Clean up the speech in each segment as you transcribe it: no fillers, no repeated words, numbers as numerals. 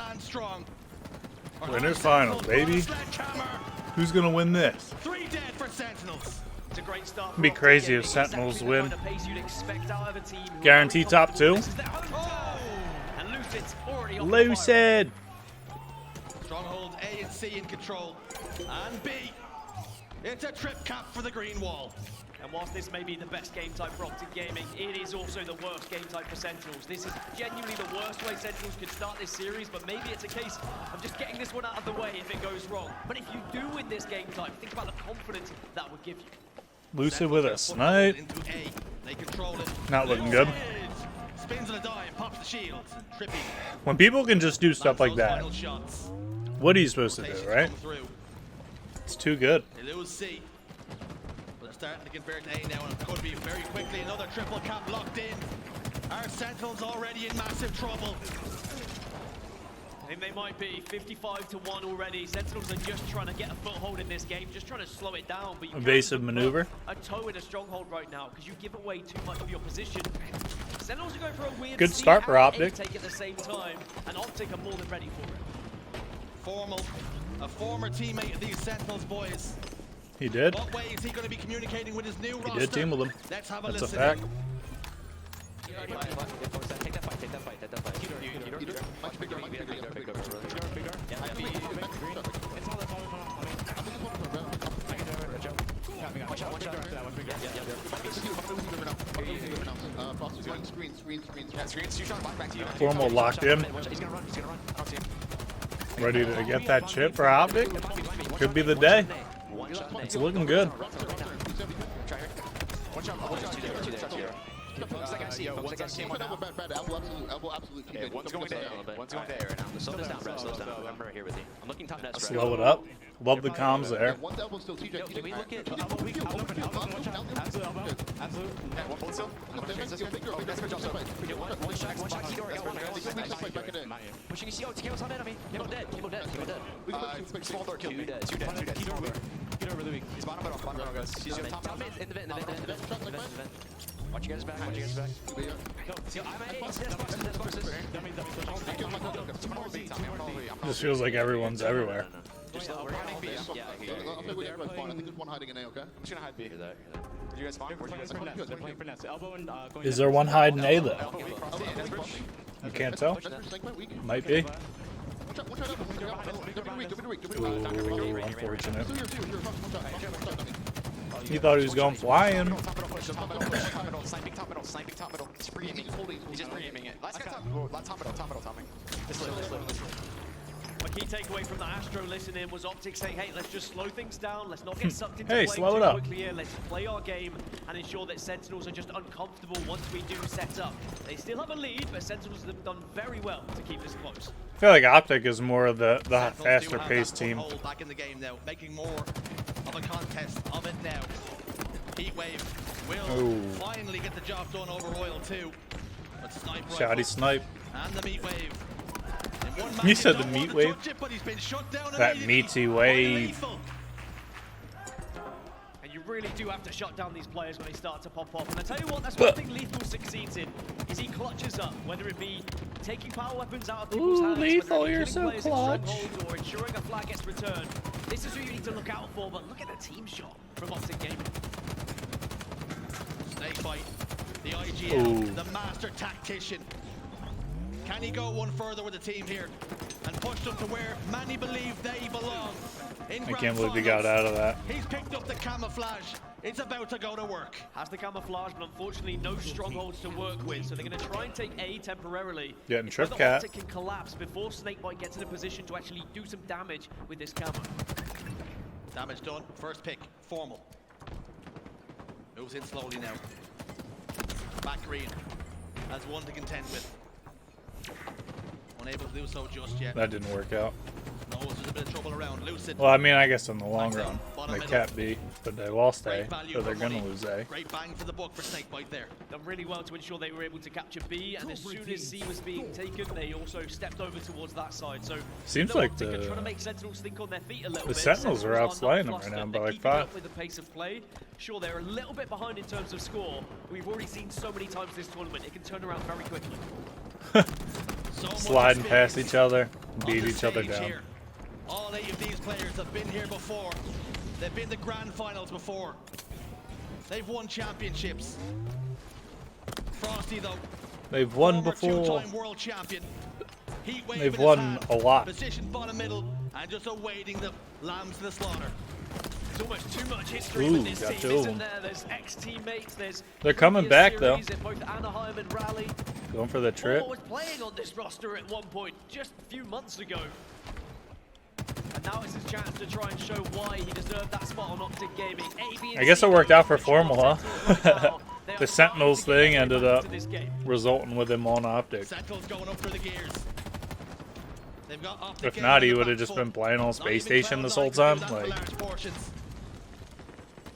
stand strong. Winners finals, baby. Who's gonna win this? 3 dead for Sentinels. It's a great start. It'd be crazy if Sentinels win. Guarantee top 2. Lucid. Stronghold A and C in control. And B. It's a trip cap for the green wall. And whilst this may be the best game type for OpTic Gaming, it is also the worst game type for Sentinels. This is genuinely the worst way Sentinels could start this series, but maybe it's a case of just getting this one out of the way if it goes wrong. But if you do win this game type, think about the confidence that would give you. Lucid with a snipe. Not looking good. Spins on a dime, pops the shield. Trippy. When people can just do stuff like that, what are you supposed to do, right? It's too good. They lose C. But they're starting to convert A now, and it could be very quickly another triple cap locked in. Our Sentinels already in massive trouble. I think they might be 55-1 already. Sentinels are just trying to get a foothold in this game, just trying to slow it down. But you evasive maneuver. A toe in a stronghold right now because you give away too much of your position. Sentinels are going for a weird good start for OpTic. Take at the same time, and OpTic are more than ready for it. Formal, a former teammate of these Sentinels boys. He did. What way is he going to be communicating with his new roster? He did team with him. Let's have a That's listen. a fact. Take that fight, take that fight, take that fight. Much bigger, much bigger. Formal locked in. Ready to get that chip for OpTic? Could be the day. It's looking good. One's going there right now. Slow this down, bro. Slow this down. I'm right here with you. I'm looking top net. Slow it up. Love the comms there. Can we look at pushing a CO, Takeo's on enemy. Camo dead. Small door kill. Two dead. Keto really weak. He's bottom middle, guys. He's top mid. In the vent. Watch you guys back. This feels like everyone's everywhere. We're hiding B. I think there's one hiding in A, okay? I'm just gonna hide B. You guys fine? They're playing for nets. Elbow and Is there one hiding A though? You can't tell? Might be. Ooh, unfortunate. He thought he was going flying. Sniping top middle. He's free aiming. He's just free aiming it. Last guy top middle. This live. My key takeaway from the Astro listening was OpTic saying, hey, let's just slow things down. Let's not get sucked into Hey, playing slow it too up. quickly here. Let's play our game and ensure that Sentinels are just uncomfortable once we do set up. They still have a lead, but Sentinels have done very well to keep this close. I feel like OpTic is more of the faster paced team. Back in the game now, making more of a contest of it now. Heatwave will finally get the job done over Royal 2. But snipe Shoddy snipe. and the meat wave. You said the meat wave? That meaty wave. And you really do have to shut down these players when they start to pop off. And I tell you what, that's one thing Lethal succeeds in, is he clutches up, whether it be taking power weapons out of people's hands, Lethal, whether you're killing so players in clutch. strongholds, or ensuring a flag gets returned. This is who you need to look out for, but look at the team shot from OpTic Gaming. Snake fight, the IGL, the master tactician. Can he go one further with the team here and push them to where many believe they belong? I can't believe he got out of that. He's picked up the camouflage. It's about to go to work. Has the camouflage, but unfortunately no strongholds to work with, so they're going to try and take A temporarily. Getting It's trip whether cat. OpTic can collapse before Snakebite gets in a position to actually do some damage with this camo. Damage done. First pick, Formal. Moves in slowly now. Back green. Has one to contend with. Unable to do so just yet. That didn't work out. Knows there's a bit of trouble around. Lucid. Well, I mean, I guess in the long run, they can't be, but they will stay, so they're going to lose A. Great bang for the buck for Snakebite there. Done really well to ensure they were able to capture B, and as soon as C was being taken, they also stepped over towards that side. So seems like OpTic are trying to make Sentinels think on their feet a little the bit. Sentinels are not outslaying them right flustered. now by They're like keeping up 5. with the pace of play. Sure, they're a little bit behind in terms of score. We've already seen so many times this tournament, it can turn around very quickly. sliding past each other, beat each other down. Here. All 8 of these players have been here before. They've been to grand finals before. They've won championships. Frosty, though, They've won former before. two-time world champion. They've won a lot. Position bottom middle and just awaiting the lambs to the slaughter. There's almost too much history Ooh, with this got team, two. isn't there? There's ex-teammates, there's They're coming previous back, though. series at both Anaheim and Raleigh. Going for the trip. Paul was playing on this roster at one point, just a few months ago. And now it's his chance to try and show why he deserved that spot on OpTic Gaming. I guess it worked out for Formal, huh? The Sentinels thing ended up resulting with him on OpTic. Sentinels going up for the gears. They've got OpTic If Gaming not, in he the would have back just foot. been playing on Not Space even Station this whole Cloud9 time. can do that for Like, large portions.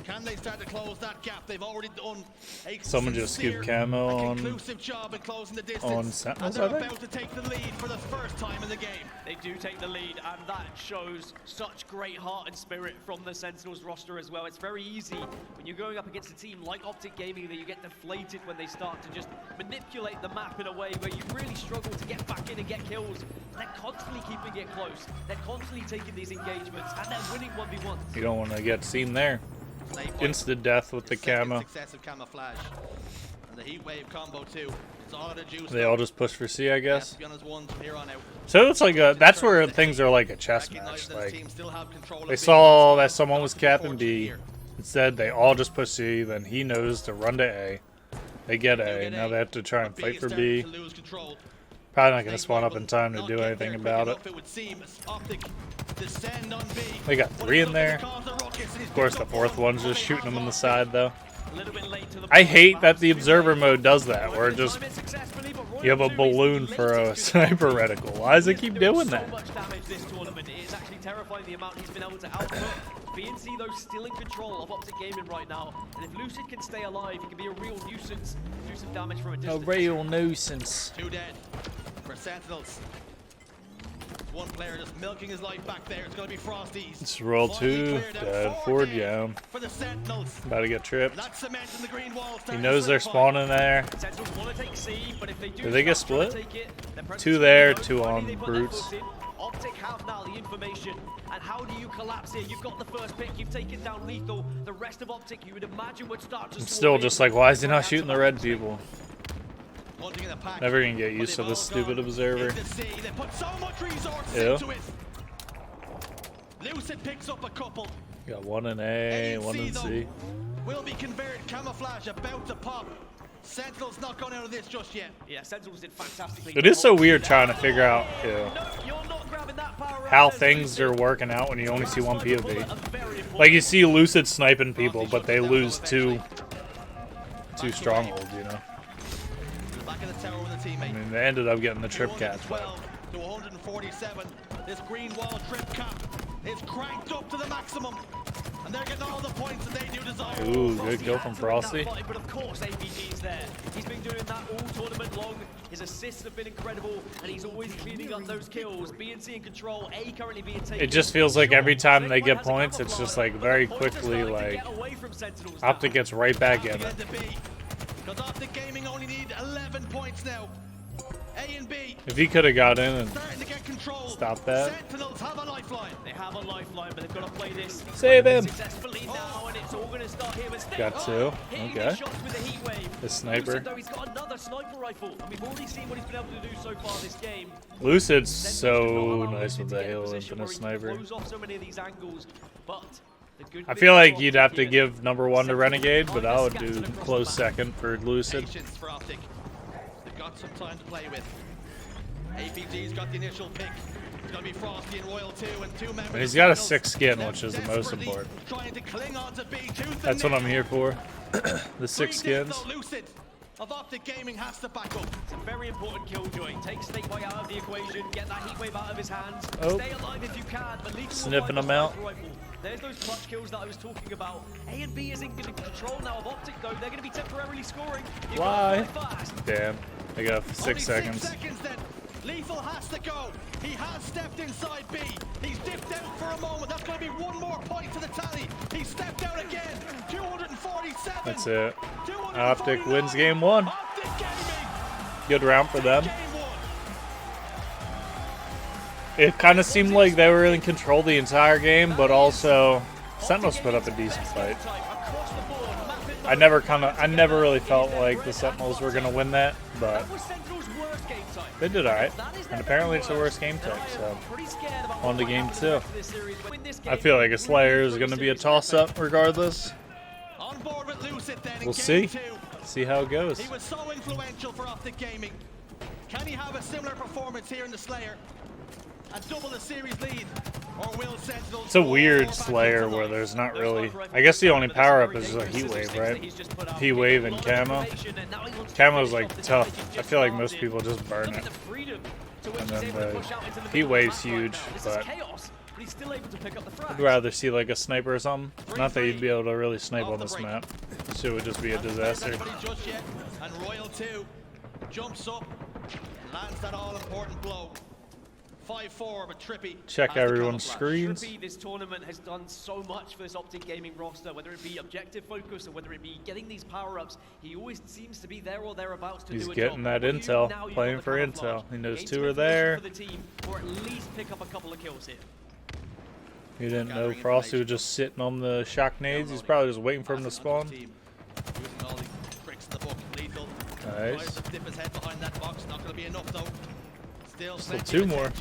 Can they start to close that gap? They've already done a someone just sincere scooped camo and on. conclusive job in closing the distance. on Sentinels, and I they're think? about to take the lead for the first time in the game. They do take the lead, and that shows such great heart and spirit from the Sentinels roster as well. It's very easy when you're going up against a team like OpTic Gaming that you get deflated when they start to just manipulate the map in a way where you really struggle to get back in and get kills. They're constantly keeping it close. They're constantly taking these engagements, and they're winning 1v1s. You don't want to get seen there. Instant death with the camo. Successive camouflage. And the heat wave combo too. It's all the juice. They all just push for C, I guess. Be on his ones from here on out. So it's like that's where things are like a chess Recognize match. that the Like, team still have control of they B. saw that someone was capping Unfortunate B. here. Instead, they all just push C. Then he knows to run to A. They get A. Now they have to try and But fight is for starting B. to lose control. Probably not going to Snake spawn Boy up in will time to not do get anything there quick about it. enough, it would seem. As OpTic descend on B. They got But 3 he's in looking there. to cause a ruckus, and he's Of course, picked the up 4th one. one's just shooting him in the side, though. A little bit late to the I ball, hate that perhaps the too observer late. mode does that, where it just Time it successfully, but Royal you have a Two is balloon the for a latest sniper good reticle. Why does it keep doing so that? much damage this tournament. It is actually terrifying the amount he's been able to output. BNC though still in control of OpTic Gaming right now, and if Lucid can stay alive, he can be a real nuisance, do some damage from a A distance. real nuisance. 2 dead for Sentinels. One player just milking his life back there. It's going to be Frosty's. It's roll Finally 2, cleared out. dead, 4 4 dead down. for the Sentinels. About to get tripped. That cement in the green wall. He starting knows to they're solidify. spawning there. Sentinels want to take C, but if they do they get start trying to split? take it, their presence 2 is there, low. 2 Finally on they put their brutes. foot in. OpTic have now the information, and how do you collapse here? You've got the first pick, you've taken down Lethal. The rest of OpTic, you would imagine, would start to I'm swarm still in. just like, why is he not shooting the red people? Hunting in the pack. Never gonna get But used to they've this all stupid gone observer. into C. They put so much resources Yeah. into it. Lucid picks up a couple. Got 1 in A, 1 in though, C. will be converted. Camouflage about to pop. Sentinels not going out of this just yet. Yeah, Sentinels did fantastically. It is so weird trying to figure out No, you're not grabbing that power how out. things are working out when you only see one Sniper bullet, POV. a very important Like you see Lucid sniping people, but they lose two strongholds, you know. Back in the tower with a teammate. I mean, they ended up getting the trip cap. 212 to 147. This green wall trip cap is cranked up to the maximum. And they're getting all the points that they do desire. Ooh, good kill from Frosty. But of course, ABG's there. He's been doing that all tournament long. His assists have been incredible, and he's always cleaning up those kills. BNC in control. A currently being taken. It just feels like every time they get points, it's just like very quickly like OpTic gets right back in it. Because OpTic Gaming only need 11 points now. A and B If he could have got in and starting to get control. stopped that. Sentinels have a lifeline. They have a lifeline, but they've got to play this Save him. successfully now, and it's all going to start here with Snake. Got 2. Hitting Okay. the shots with the heat wave. The sniper. Lucid, though, he's got another sniper rifle, and we've already seen what he's been able to do so far this game. Lucid's Sentinels so do not allow nice Lucid with to the get in a Halo position Infinite where he can sniper. close off so many of these angles, but the good I thing feel like for you'd OpTic have to here, give number 1 to Renegade, but I would Scattered do across close the map. second for Lucid. Patience for OpTic. They've got some time to play with. APG's got the initial pick. It's going to be Frosty and Royal 2 and 2 members. And he's got a of 6 skin, which is the most desperately important. Trying to cling on to B tooth and That's what I'm nail. here for. The 6 Green skins. Disc, though, Lucid of OpTic Gaming has to back up. It's a very important killjoy. Take Snakeboy out of the equation, get that heat wave out of his hands. Oh. Stay alive if you can, but Lethal will Sniffing find the them out. sniper rifle. There's those clutch kills that I was talking about. A and B isn't going to control now of OpTic though. They're going to be temporarily scoring. You've Why? got to play fast. Damn. I got 6 Only seconds. 6 seconds then. Lethal has to go. He has stepped inside B. He's dipped out for a moment. That's going to be 1 more point to the tally. He stepped out again. 247. That's it. 249. OpTic wins game 1. OpTic Gaming. Good round for them. Game 1. It kind of seemed like they were in control the entire game, but also Sentinels put up a decent fight. I never really felt like the Sentinels were gonna win that, but they did alright. And apparently it's the worst game type, so on to game 2. I feel like a Slayer is gonna be a toss-up regardless. We'll see. See how it goes. He was so influential for OpTic Gaming. Can he have a similar performance here in the Slayer and double the series lead? Or will Sentinels? It's a weird Slayer where there's not really. I guess the only power up is a heat wave, right? Heat wave and camo. Camo's like tough. I feel like most people just burn it. And then the heat wave's huge, but I'd rather see like a sniper or something. Not that you'd be able to really snipe on this map. Shit would just be a disaster. And Royal 2 jumps up, lands that all-important blow. 5-4, but Trippy. Check everyone's screens. Trippy, this tournament has done so much for this OpTic Gaming roster, whether it be objective focus or whether it be getting these power-ups. He always seems to be there or thereabouts to do a job. He's getting that intel, playing for intel. He knows 2 are there. Or at least pick up a couple of kills here. He didn't know Frosty was just sitting on the shock nades. He's probably just waiting for him to spawn. Nice. Still 2 more.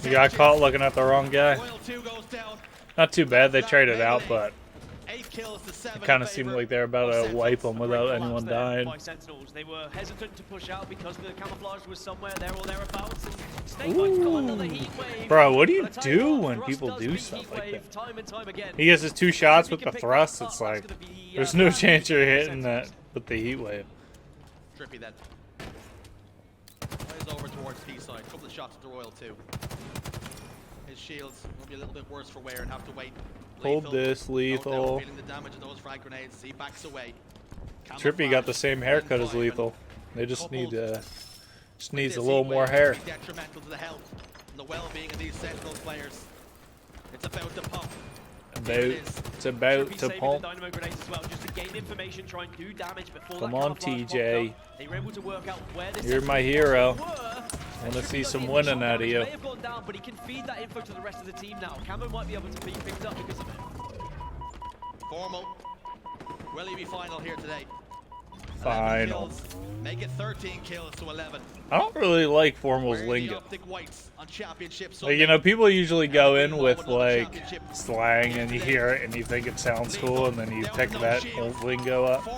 He got caught looking at the wrong guy. Not too bad. They traded out, but it kind of seemed like they were about to wipe them without anyone dying. They were hesitant to push out because the camouflage was somewhere there or thereabouts. Bro, what do you do when people do stuff like that? He gets his 2 shots with the thrust. It's like there's no chance you're hitting that with the heat wave. Trippy then. Plays over towards T-side. Couple of shots at the Royal 2. His shields will be a little bit worse for wear and have to wait. Hold this, lethal. Feeling the damage of those frag grenades. He backs away. Trippy got the same haircut as Lethal. They just need needs a little more hair. Detrimental to the health and the well-being of these Sentinels players. It's about to pop. It's about to pump. Come on, TJ. You're my hero. I want to see some winning out of you. But he can feed that info to the rest of the team now. Camo might be able to be picked up because of it. Formal. Will he be final here today? Final. Make it 13 kills to 11. I don't really like Formal's lingo. Like, you know, people usually go in with like slang and you hear it and you think it sounds cool and then you pick that old lingo up.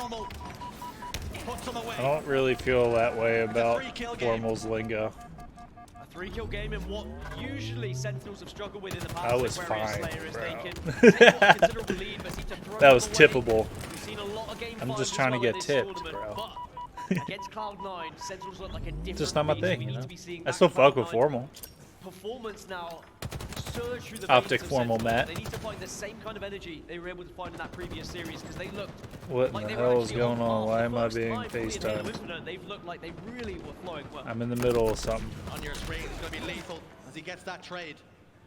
I don't really feel that way about Formal's lingo. A 3-kill game in what usually Sentinels have struggled with in the past. That was fine, bro. That was tippable. I'm just trying to get tipped, bro. Against Cloud9, Sentinels look like a different just not my beast. thing, you know? I still fuck with Formal. Performance now surge through the OpTic Formal Matt. They need to find the same kind of energy they were able to find in that previous series because they looked What like in the they were hell is actually going on? Why am I first being time for the FaceTimed? They've looked like they really were flowing well. I'm in the middle of something. On your screen, it's going to be lethal as he gets that trade.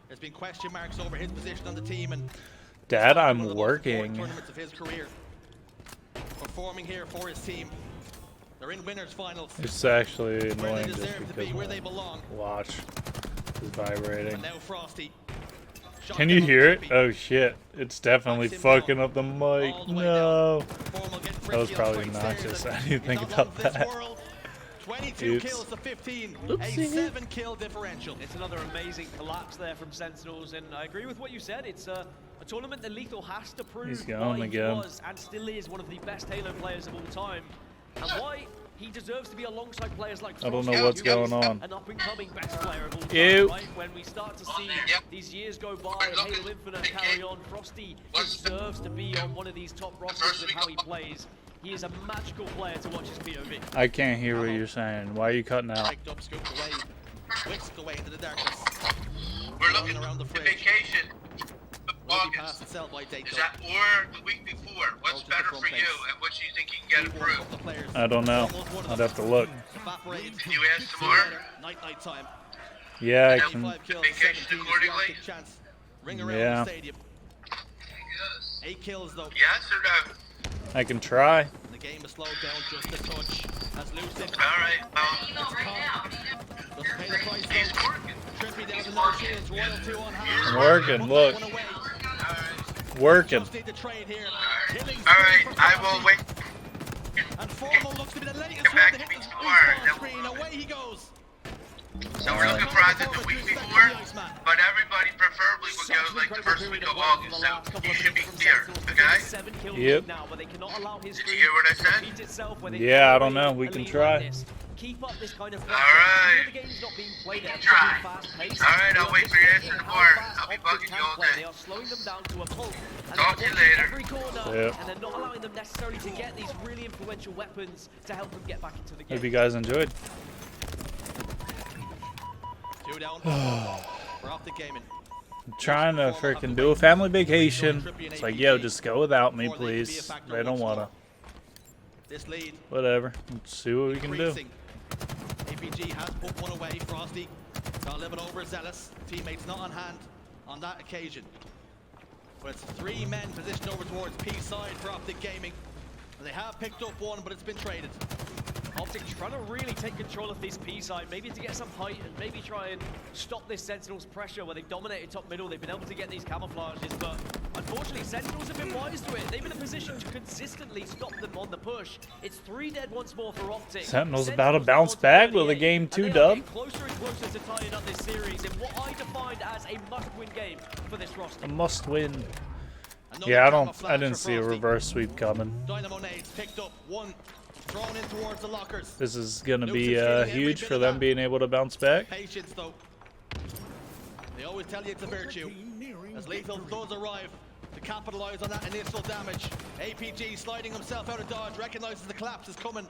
There's been question marks over his position on the team, and Dad, I'm working. tournaments of his career. Performing here for his team. They're in winners finals. It's actually Where they annoying just deserve to be, where they because belong. my watch is vibrating. And now Frosty. Can you hear it? Oh shit. It's definitely fucking up the mic. No. That was probably obnoxious. I didn't think about that. 22 kills to 15, a 7-kill differential. It's another amazing collapse there from Sentinels, and I agree with what you said. It's a tournament that Lethal has to prove He's going why again. he was and still is one of the best Halo players of all time, and why he deserves to be alongside players like I don't Frosty, know what's who is going on. an up-and-coming best player of all time, Ew. right? When we start to see these years go by and Halo Infinite carry on, Frosty deserves to be on one of these top rosters with how he plays. He is a magical player to watch his POV. I can't hear what you're saying. Why are you cutting out? Picked up, scooped away, whisked away into the darkness. We're looking around the at fridge. vacation. Will be past the sell-by date, Is though. that or the week before? What's better for you, and what do you think you can get approved? I don't know. I'd have to look. Can you ask tomorrow? Night time. Yeah, I can. Vacation accordingly? Ring around Yeah. the stadium. 8 kills though. Yes or no? I can try. The game is slowed down just a touch. As Lucid. All right. Let's pay the price He's though. working. no shields. Royal 2 on hand. I'm working, look. Working. Just need to trade here. Killing Alright, I will wait. And Formal looks to be the latest Get one back to to hit me the tomorrow. respawn screen. Away he goes. So we're looking for either the week before, but everybody preferably would go like the first week of August, so you should be clear, okay? Yep. Did you hear what I said? Yeah, I don't know. We can try. Keep up this kind of pressure. Alright. The game's not being played at a Try. fast pace. Alright, I'll wait for your answer tomorrow. I'll be bugging you all They day. are slowing them down to a pulp. And Talk they're to you watching later. every corner, Yep. and they're not allowing them necessarily to get these really influential weapons to help them get back into the game. Hope you guys enjoyed. 2 down. We're off the gaming. I'm trying to freaking do a family vacation. It's like, yo, just go without me, please. They don't wanna. This lead Whatever. Let's see what we can do. increasing. APG has put one away. Frosty got a little bit overzealous. Teammates not on hand on that occasion. But it's 3 men positioned over towards P side for OpTic Gaming. And they have picked up one, but it's been traded. OpTic trying to really take control of this P side, maybe to get some height and maybe try and stop this Sentinels pressure where they've dominated top middle. They've been able to get these camouflages, but unfortunately Sentinels have been wise to it. They've been in a position to consistently stop them on the push. It's 3 dead once more for OpTic. Sentinels about to bounce back with a game 2 dub. Closer and closer to tying up this series in what I defined as a must-win game for this roster. A must win. Another Yeah, I camouflage didn't for see a Frosty. reverse sweep coming. Dynamo nades picked up, one thrown in towards the lockers. This is gonna be huge for them being able to bounce back. Patience though. They always tell you it's a virtue. As Lethal does arrive to capitalize on that initial damage. APG sliding himself out of dodge, recognizes the collapse is coming.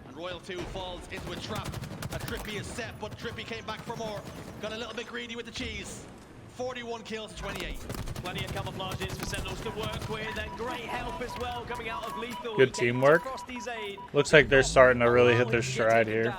And Royal 2 falls into a trap. A Trippy is set, but Trippy came back for more. Got a little bit greedy with the cheese. 41 kills to 28. Plenty of camouflages for Sentinels to work with, and great help as well coming out of Lethal. Good teamwork. Looks like they're starting to really hit their stride here.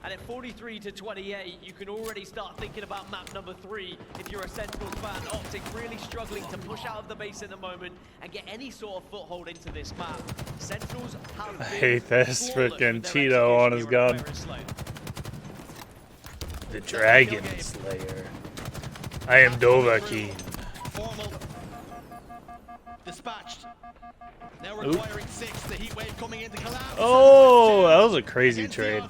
And at 43 to 28, you can already start thinking about map number 3 if you're a Sentinels fan. OpTic really struggling to push out of the base at the moment and get any sort of foothold into this map. Sentinels have I hate this freaking Cheeto on his gun. The Dragon Slayer. I am Dovahkiin. Formal. Dispatched. Now requiring 6. The heat wave coming in to collapse. Oh, that was a crazy trade.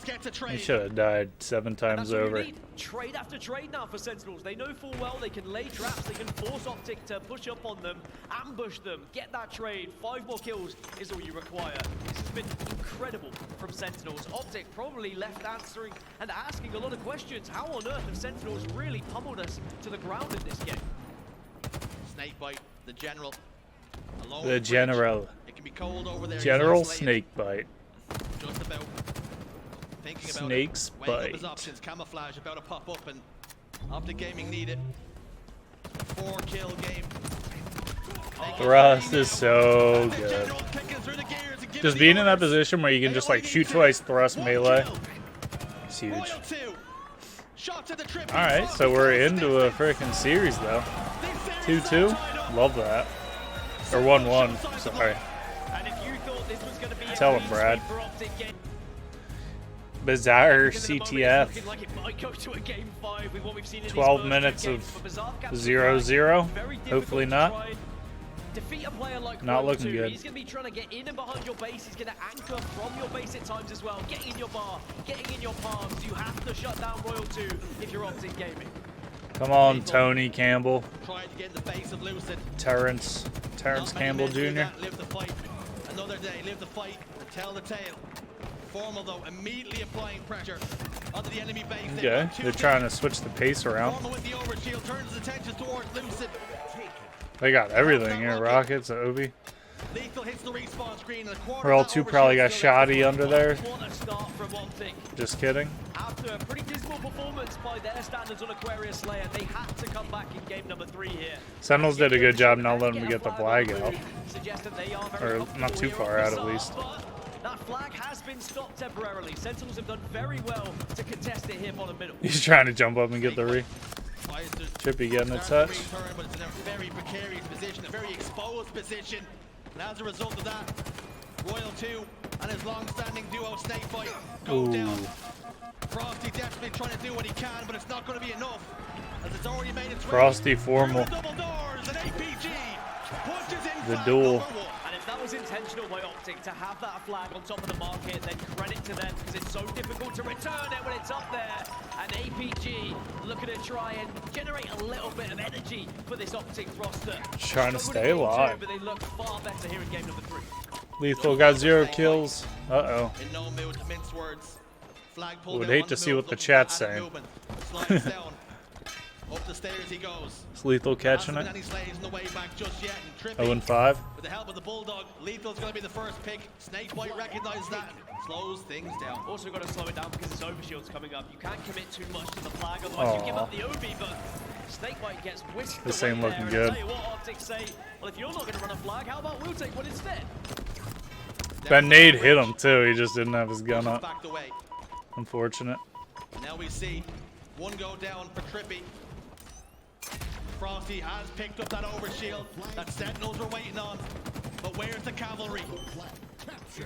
He should have died 7 times over. Trade after trade now for Sentinels. They know full well they can lay traps, they can force OpTic to push up on them, ambush them, get that trade. 5 more kills is all you require. This has been incredible from Sentinels. OpTic probably left answering and asking a lot of questions. How on earth have Sentinels really pummeled us to the ground in this game? Snakebite, the general. Alone The with General. Bridge. It can be cold over there. He's General isolated. Snakebite. Just about thinking about Snake's it. Weighing up his bite. options. Camouflage about to pop up, and OpTic Gaming need it. 4-kill game. Thrust is so good. Just being in that position where you can just like shoot twice, thrust melee. It's huge. Alright, so we're into a freaking series though. 2-2. Love that. Or 1-1. Sorry. Tell him, Brad. Bizarre CTF. 12 minutes of 0-0. Hopefully not. Defeat a player like Not Royal looking 2. good. He's going to be trying to get in and behind your base. He's going to anchor from your base at times as well. Getting in your bar, getting in your palms. You have to shut down Royal 2 if you're OpTic Gaming. Come on, Tony Campbell. Trying to get in the face of Lucid. Terrence Campbell Jr. Live the fight. Another day, live the fight and tell the tale. Formal though, immediately applying pressure onto the enemy base. Okay, they're trying to switch the pace around. Formal with the overshield turns his attention towards Lucid. They got everything here. Rockets, Obi. Lethal hits the respawn screen and a quarter Royal of that 2 probably got overshield shoddy under there. What a start from OpTic. Just kidding. After a pretty dismal performance by their standards on Aquarius Slayer, they had to come back in game number 3 here. Sentinels did a good job not letting them get the flag out. Suggest that they are very Or not too far out at least. That flag has been stopped temporarily. Sentinels have done very well to contest it here bottom middle. He's trying to jump up and get the re. Trippy getting a touch. But it's in a very precarious position, a very exposed position. And as a result of that, Royal 2 and his long-standing duo Snakebite go down. Frosty desperately trying to do what he can, but it's not going to be enough. As it's already made its way. Frosty formal. Double doors and APG punches in The flag duel. number 1. And if that was intentional by OpTic to have that flag on top of the market, then credit to them because it's so difficult to return it when it's up there. And APG looking to try and generate a little bit of energy for this OpTic roster. Trying to Struggled stay in game alive. 2, but they look far better here in game number 3. Lethal got 0 kills. Uh-oh. In no mood to mince words. Flag pulled Would out hate on to the see move, what the looking chat's to add a saying. movement. Slides down. Up the stairs he goes. Is Lethal catching Hasn't it? been any slaves in the way back just yet. And Trippy, 0-5. with the help of the Bulldog, Lethal's going to be the first pick. Snakebite recognizes that and slows things down. Also got to slow it down because his overshield's coming up. You can't commit too much to the flag, otherwise you give up the OB, but Snakebite gets whisked This away ain't there. looking And good. I'll tell you what, OpTic say, well, if you're not going to run a flag, how about we'll take one instead? That nade hit him too. He just didn't have his gun up. Backed away. Unfortunate. Now we see one go down for Trippy. Frosty has picked up that overshield that Sentinels were waiting on. But where's the cavalry?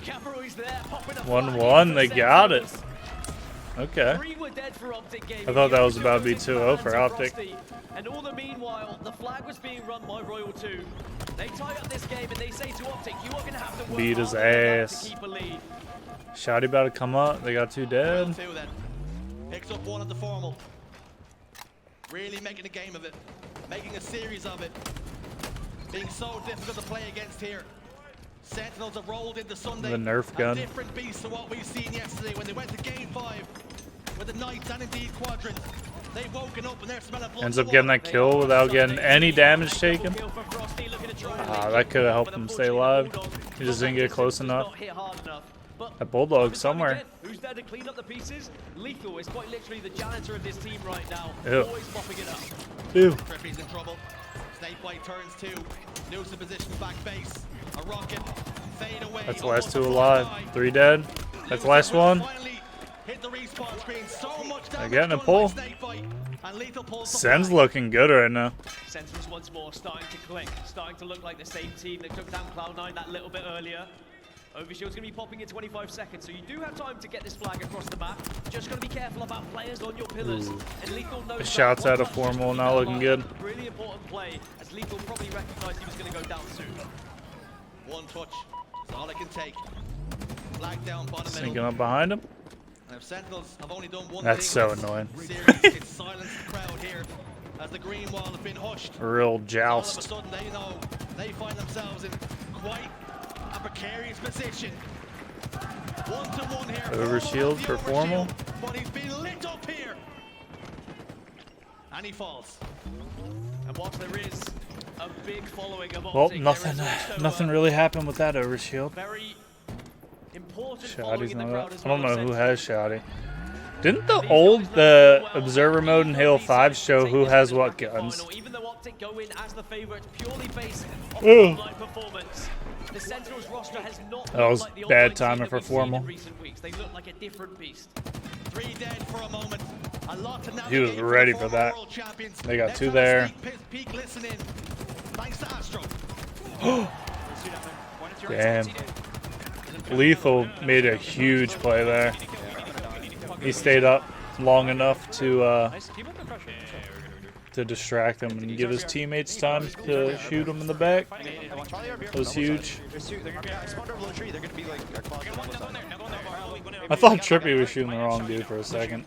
Cavalry's there, popping a 1-1. They got it. Okay. 3 were dead for OpTic Gaming. I thought that was The about to be OpTic 2-0 for fans OpTic. Frosty. And all the meanwhile, the flag was being run by Royal 2. They tie up this game and they say to OpTic, you are going to have to work Beat his harder than that ass. to keep a lead. Shotty about to come up. They got 2 dead. Two then. Picks up one at the formal. Really making a game of it. Making a series of it. Being so difficult to play against here. Sentinels have rolled into Sunday. The Nerf gun. A different beast to what we've seen yesterday when they went to game 5 with the Knights and indeed Quadrant. They've woken up and they're smelling blood. Ends up getting that kill without getting any damage taken. Kill for Frosty, looking to try and Ah, lead that could have it. helped But him stay alive. unfortunately, He just didn't get close does enough. not hit hard enough. But That Bulldog time somewhere. again, who's there to clean up the pieces? Lethal is quite literally the janitor of this team right now. Ew. Always mopping it up. Ew. Trippy's in trouble. Snakebite turns 2. Loses the position back base. A rocket. Fade away. That's the last Almost 2 a alive. fly. 3 dead. That's the last one. Finally hit the respawn screen. So much damage getting a done pull. by Snakebite. And Lethal pulls the Sen's flag. looking good right now. Sentinels once more starting to click, starting to look like the same team that took down Cloud9 that little bit earlier. Overshield's going to be popping in 25 seconds, so you do have time to get this flag across the map. Just got to be careful about players on your pillars. Ooh. And Lethal knows that. Shots One out of touch formal, is not looking a good. Really important play, as Lethal probably recognized he was going to go down soon. One touch. That's all it can take. Flag down bottom Sneaking middle. up behind him. And if Sentinels have only done one That's thing so in this annoying. series, it's silence the crowd here as the green wall has been hushed. A real All of a joust. sudden they know they find themselves in quite a precarious position. 1-1 here. Overshield for formal. But he's been lit up here. And he falls. And whilst there is a big following of Well, OpTic, nothing. there is also Nothing a really happened with that overshield. very important following Shotty's in the not crowd up. as I don't well know of who Sentinels. has Shotty. Didn't the observer mode in Halo 5 show who has what guns? Even though OpTic go in as the favorite purely based on Ooh. online performance, the Sentinels roster has not That was looked like the bad online team timing that for we've seen formal. in recent weeks. They look like a different beast. 3 dead for a moment. A lot to He was navigate ready the for former that. world champions. They got Let's 2 have a there. sneak peek listen in. Thanks to Astro. Damn. Lethal made a huge play there. He stayed up long enough to distract him and give his teammates time to shoot him in the back. That was huge. I thought Trippy was shooting the wrong dude for a second.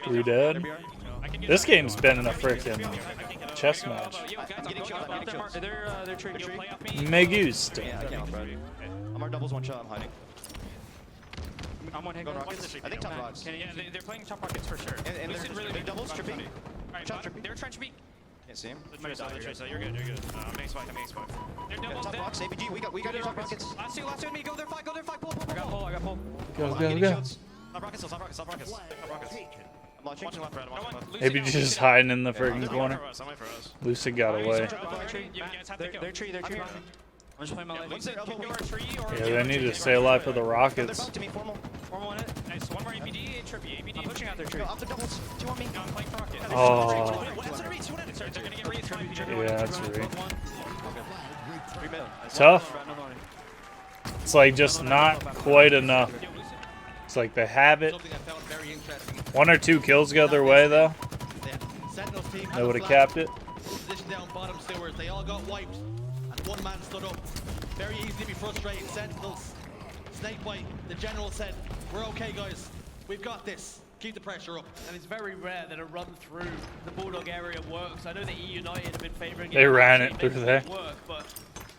3 dead. This game's been in a freaking chess match. Me gusta. I'm our doubles 1 shot, I'm hiding. I'm one hit. Go rockets. I think top rocks. Yeah, they're playing top rockets for sure. And This is they're big doubles, tripping. Shot tripping. They're trying to be. Can't see him. You're good, you're good. I'm main spot, They're Yeah, double top dead. rocks, APG, we got top rockets. Last two with me. Go there, fight, pull. I got pull. Go, I'm go, getting go. shields. Top rockets. I'm launching. Watching left, right, watching left. Maybe just hiding in the freaking I'm corner. for us. Lucid got away. They're tree. I'm just playing my lane. Yeah, they need to stay alive for the Rockets. To me, formal. Formal on it. Nice. One more APD, trippy. APD. I'm pushing out their tree. Go off the doubles. 2 on me. No, I'm playing for rocket. Oh, They're gonna get retried. yeah, that's right. 3 mid. Tough. it's like just not quite enough. It's like they have it. Something I found very interesting. 1 or 2 kills go their way though. The Sentinels team They would have capped it. Position down bottom sewers. They all got wiped, and one man stood up. Very easy to be frustrated. Sentinels, Snakebite, the general said, "We're okay, guys. We've got this. Keep the pressure up." And it's very rare that a run through the Bulldog area works. I know that E United have been favouring it. They ran it making through there. Work, but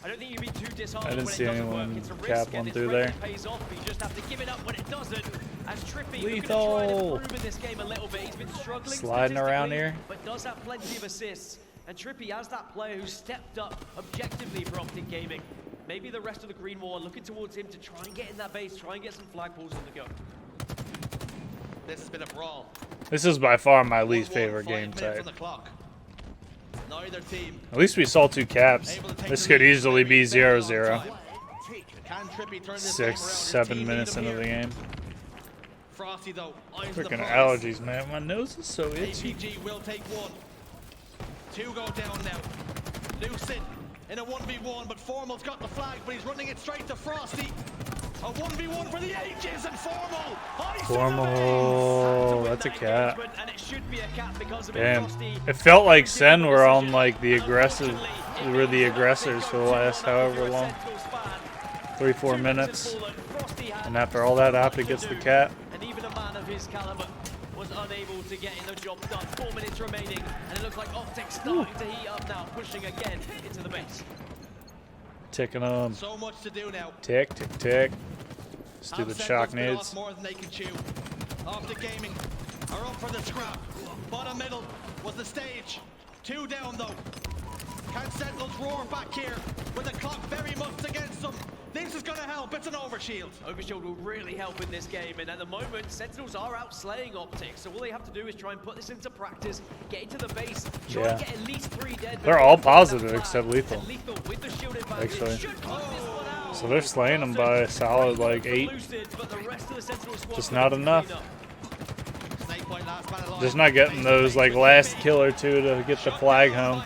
I don't think you'd be too disheartened I didn't when see it doesn't anyone work. It's a risk, cap and one it's through rare there. it pays off, but you just have to give it up when it doesn't. As Trippy, who's Lethal. going to try and improve in this game a little bit. He's been struggling Sliding around here. but does have plenty of assists. And Trippy has that player who stepped up objectively for OpTic Gaming. Maybe the rest of the green wall are looking towards him to try and get in that base, try and get some flagpoles on the go. This has been a brawl. This is by far my least 1-1, favorite 5 game minutes type. on the clock. Neither team At least we saw 2 caps. able to take This the could lead easily be very 0-0. long time. Can Trippy turn this 6, game around? His 7 team minutes need him into the here. game. Frosty though, eyes the Freaking prize. allergies, man. My nose is so itchy. APG will take 1. 2 go down now. Lucid in a 1v1, but Formal's got the flag, but he's running it straight to Frosty. A 1v1 for the ages, and Formal. Formal. That's a cap. And it should be a cap because of it. Damn. Frosty. It felt like Sen were on like the aggressive. We were the aggressors for the last however long. 3-4 minutes. And after all that, OpTic gets the cap. And even a man of his caliber was unable to get in the job done. 4 minutes remaining, and it looks like OpTic starting to heat up now, pushing again into the base. Ticking on. So much to do now. Tick, tick, tick. Stupid Have shock Sentinels bit off nades. more than they can chew. OpTic Gaming are up for the scrap. Bottom middle was the stage. 2 down though. Can Sentinels roar back here with the clock very much against them? This is gonna help. It's an overshield. Overshield will really help in this game, and at the moment, Sentinels are outslaying OpTic, so all they have to do is try and put this into practice, get into the base, try and get at least 3 dead. They're all positive except Lethal. And Lethal with the shield advantage Actually. should close this one out. So they're slaying them by a solid like 8. But the rest of the Sentinel squad Just not enough. Snakebite last man alive. Just not getting those like last kill or 2 to get the flag home.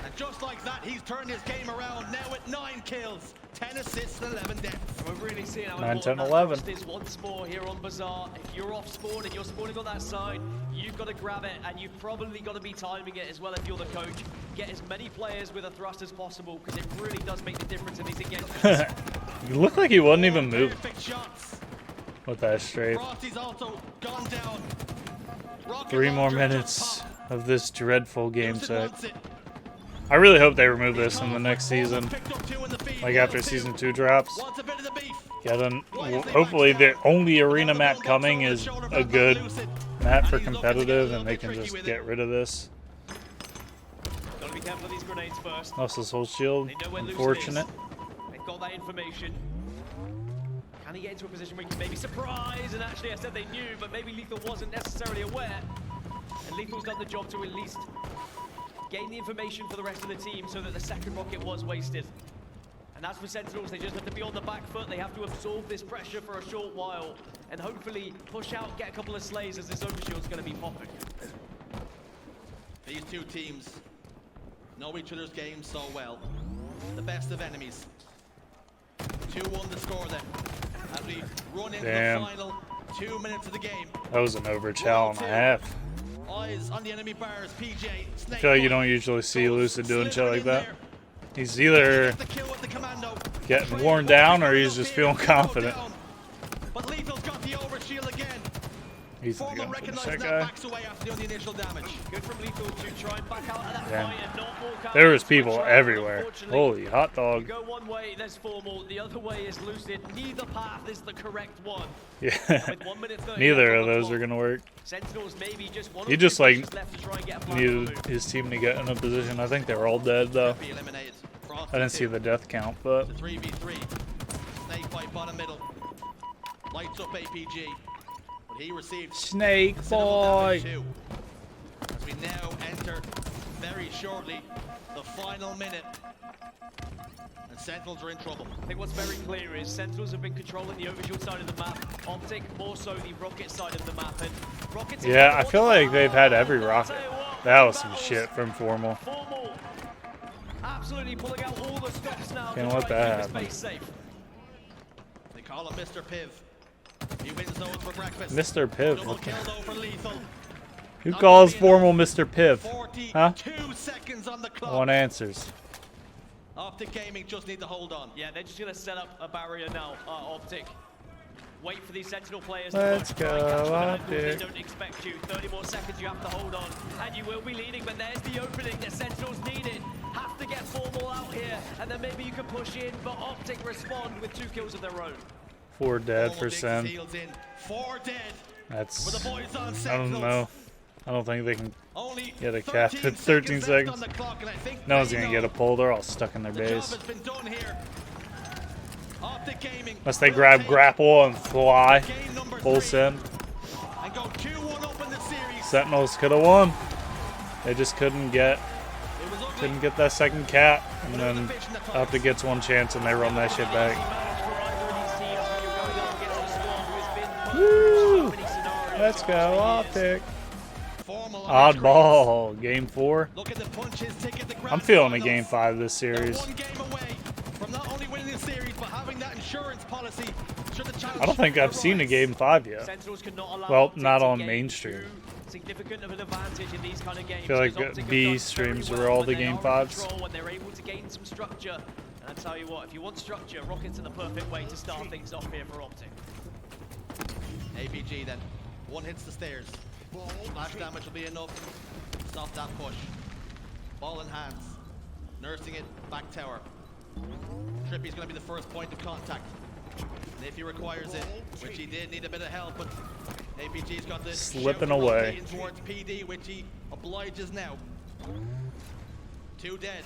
And just like that, he's turned his game around now with 9 kills, 10 assists, and 11 deaths. We're really seeing how 9, 10, important that 11. trust is once more here on Bazaar. If you're off spawn and you're spawning on that side, you've got to grab it, and you've probably got to be timing it as well if you're the coach. Get as many players with a thrust as possible, because it really does make the difference in these engagements. You look like he wasn't even moving Perfect shots. with that strafe. Frosty's also gone down. Rocket 3 more launcher minutes just popped. of this dreadful game Lucid set. wants it. I really hope they remove this in the next season. Picked up 2 in the feed. Like after 1-2. season 2 drops. Wants a bit of the beef. Yeah, then hopefully the only arena map coming is a good map for competitive, and they can just get rid of this. Got to be careful of these grenades first. Lost his whole shield. They know where Lucid Unfortunate. is. They've got that information. Can he get into a position where he can maybe surprise? And actually, I said they knew, but maybe Lethal wasn't necessarily aware. And Lethal's done the job to at least gain the information for the rest of the team so that the second rocket was wasted. And as for Sentinels, they just have to be on the back foot. They have to absorb this pressure for a short while and hopefully push out, get a couple of slays as this overshield's going to be popping. These 2 teams know each other's games so well. The best of enemies. 2-1 to score them. As we run into Damn. the final 2 minutes of the game. That was an overchow and a half. Eyes on the enemy bars. PJ. I feel like you don't usually see Lucid doing shit like that. He's either getting worn down or he's just feeling confident. But Lethal's got the overshield again. He's not Formal gonna finish recognizing that that guy. backs away after the initial damage. Good from Lethal to try and back out of that Damn. fight and not walk out. There was Switch people out, everywhere. unfortunately. Holy hot You dog. go one way, there's Formal. The other way is Lucid. Neither path is the correct one. Yeah. With 1 minute 30 Neither left of on the those clock. are gonna work. Sentinels maybe just one He or just, 2 like, pushes left to try and get a flag Needed move. his team to get in a position. I think they were all dead though. Be eliminated. Frosty I didn't see 2. the death count, but The 3v3. Snake fight bottom middle. Lights up APG. But he received Snake considerable damage boy. too. As we now enter very shortly the final minute. And Sentinels are in trouble. I think what's very clear is Sentinels have been controlling the overshield side of the map. OpTic more so the rocket side of the map. And Rockets Yeah, I feel like they've had every rocket. That was some shit from Formal. Formal absolutely pulling out all the stops now. Can't to let try that and keep happen. the space safe. They call him Mr. Piv. He wins those for breakfast. Mr. Piv. Double kill though for Lethal. Who Not calls gonna be enough. formal Mr. Piv? 42 Huh? seconds on the No clock. one answers. OpTic Gaming just need to hold on. Yeah, they're just going to set up a barrier now, OpTic. Wait for these Sentinel players Let's to push. Try and go, catch them at OpTic. They don't expect you. 30 more seconds, you have to hold on. And you will be leading, but there's the opening that Sentinels needed. Have to get formal out here, and then maybe you can push in, but OpTic respond with 2 kills of their own. 4 dead Formal for digs Sen. his heels in. 4 dead for That's. the boys on I don't Sentinels. know. I don't think they can Only get a cap at 13 left seconds. on the clock, and I think No one's they gonna know get a pull. They're all stuck in their the job base. has been done here. OpTic Gaming Unless they will grab take grapple and fly. game number Full 3 send. and go 2-1 up in the series. Sentinels could have won. They just couldn't get It was ugly. that second cap, and then OpTic gets one chance and they run that shit back. Woo! Let's go, OpTic. Formal on the Oddball, game 4. Look at the punches ticket to I'm feeling a grand game finals. 5 this They're series. 1 game away from not only winning the series, but having that insurance policy should the challenge I don't think I've seen a arise. game 5 yet. Sentinels cannot allow Well, OpTic not to on gain mainstream. too significant of an advantage in these kind of games. I feel like because OpTic have B done streams very were well all the when they game are in 5s. control, when they're able to gain some structure. And I tell you what, if you want structure, Rockets are the perfect way to start things off here for OpTic. APG then. 1 hits the stairs. Splash damage will be enough. Stop that push. Ball in hands. Nursing it. Back tower. Trippy's going to be the first point of contact. And if he requires it, which he did need a bit of help, but APG's got the Slipping shout away. rotating towards PD, which he obliges now. 2 dead.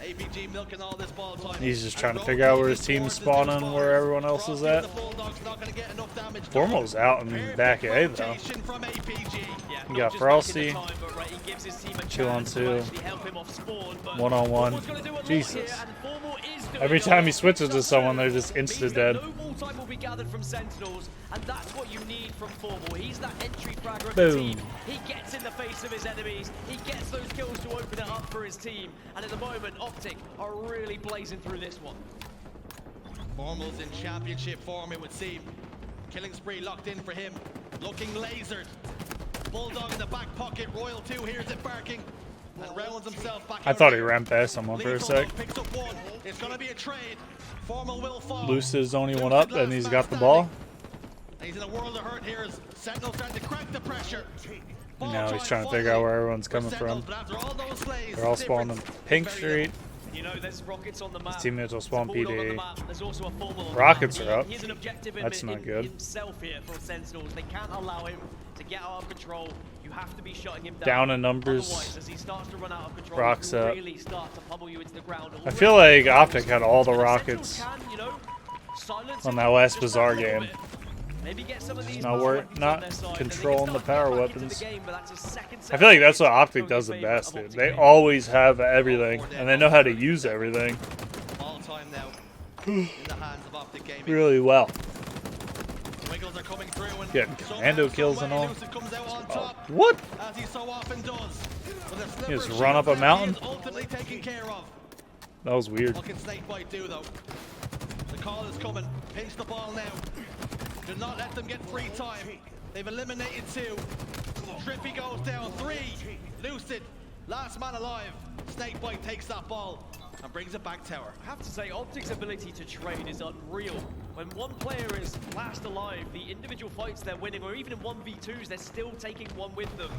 APG milking all this ball time. He's just And trying to figure out where his rotating team's towards the new spawning, where spawners. everyone else is Frosty at. and the Bulldogs not gonna get enough damage done. Formal's out in Perfect back A, though. rotation from APG. Yeah, You not got just Frosty. making the time, but right, he gives his team a 2 on chance to 2. actually help him off spawn, but 1-on-1. Formal's gonna do a lot Jesus. here, and Formal is doing Every a time he lot. switches to someone, they're just Means insta that dead. No ball time will be gathered from Sentinels, and that's what you need from Formal. He's that entry fragger of the Boom. team. He gets in the face of his enemies. He gets those kills to open it up for his team. And at the moment, OpTic are really blazing through this one. Formal's in championship form, it would seem. Killing spree locked in for him. Looking lasered. Bulldog in the back pocket. Royal 2 hears it barking and rounds himself back. I out thought he here. ran past someone for a Lethal sec. picks up 1. It's going to be a trade. Formal will fall. Luce is only one Luce up, is and he's last got the man ball. standing. And he's in a world of hurt here as Sentinel's trying to crack the pressure. Ball Now he's time trying to figure out finally where everyone's for coming Sentinels, from. but after all those slays, They're all the difference spawning Pink is very Street. You know, there's Rockets on the map. His teammates will spawn There's a Bulldog on the PD. map. There's also a Formal on the Rockets map. are up. He has an objective That's in not good. himself here for Sentinels. They can't allow him to get out of control. You have to be shutting him down. Down in numbers. Otherwise, as he starts to run out of control, Rocks he will up. really start to pummel you into the ground. I feel like OpTic had all the And rockets Sentinels can, you know, silence on him that last just Bazaar a little game. bit. Maybe get some of these Not power work- weapons not on their side, then they can controlling the start power getting back into weapons. the game, but that's his second I feel like that's what set OpTic going does the in favor best, of dude. OpTic They Gaming. always have everything, and they know how to use everything all time now in the hands of OpTic Gaming. really well. Wiggles are coming through and Getting somehow, commando kills and some way, all. Lucid comes out on top, What? as he so often does. With a sliver He just of run up shield a that mountain? He is ultimately taken care of. That was weird. What can Snakebite do though? The call is coming. Pinch the ball now. Do not let them get free time. They've eliminated 2. Trippy goes down. 3. Lucid, last man alive. Snakebite takes that ball and brings it back tower. I have to say, OpTic's ability to trade is unreal. When one player is last alive, the individual fights they're winning, or even in 1v2s, they're still taking one with them.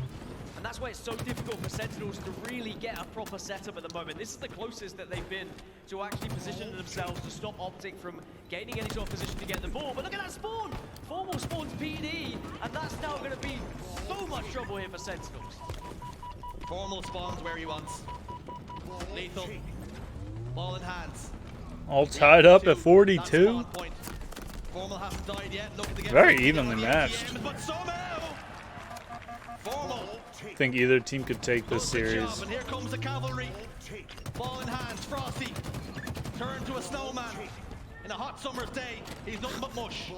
And that's why it's so difficult for Sentinels to really get a proper setup at the moment. This is the closest that they've been to actually positioning themselves to stop OpTic from gaining any sort of position to get the ball. But look at that spawn! Formal spawns PD, and that's now going to be so much trouble here for Sentinels. Formal spawns where he wants. Lethal. Ball in hands. All tied up at That 42. spawn point. Formal hasn't died yet. Looking to get Very back evenly on the matched. ATMs, but somehow Formal I think either team could take this does the job, series. and here comes the cavalry. Ball in hands. Frosty turned to a snowman. In a hot summer's day, he's nothing but mush.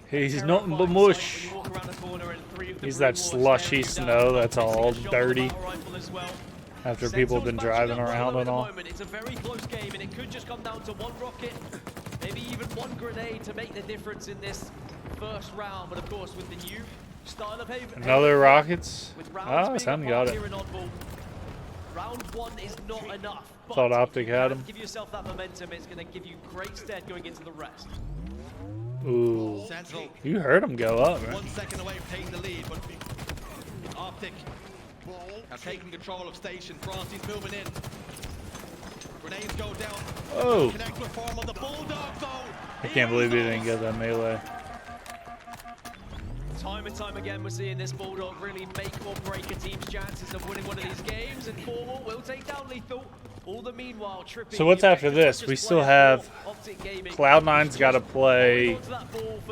He's nothing but Terrifying mush. sight when you walk around the corner and 3 of the He's blue that wards slushy staring you snow down. that's all Missing a shot with a dirty. battle rifle as well. After people have been driving around and all. It's a very close game, and it could just come down to one rocket, maybe even one grenade to make the difference in this first round. But of course, with the new style of another rockets. Ah, Sen got it. Round one is not enough. Thought OpTic had him. Give yourself that momentum. It's going to give you great stead going into the rest. Ooh, Sentinel, you heard him go up, man. 1 second away from taking the lead, but OpTic are taking control of station. Frosty's moving in. Grenades go down. Oh, Connect with form of the Bulldog, though. I can't believe he didn't get that melee. Time and time again, we're seeing this Bulldog really make or break a team's chances of winning one of these games, and Formal will take down Lethal. All the meanwhile, tripping. So what's after this? We still have Cloud9's got to play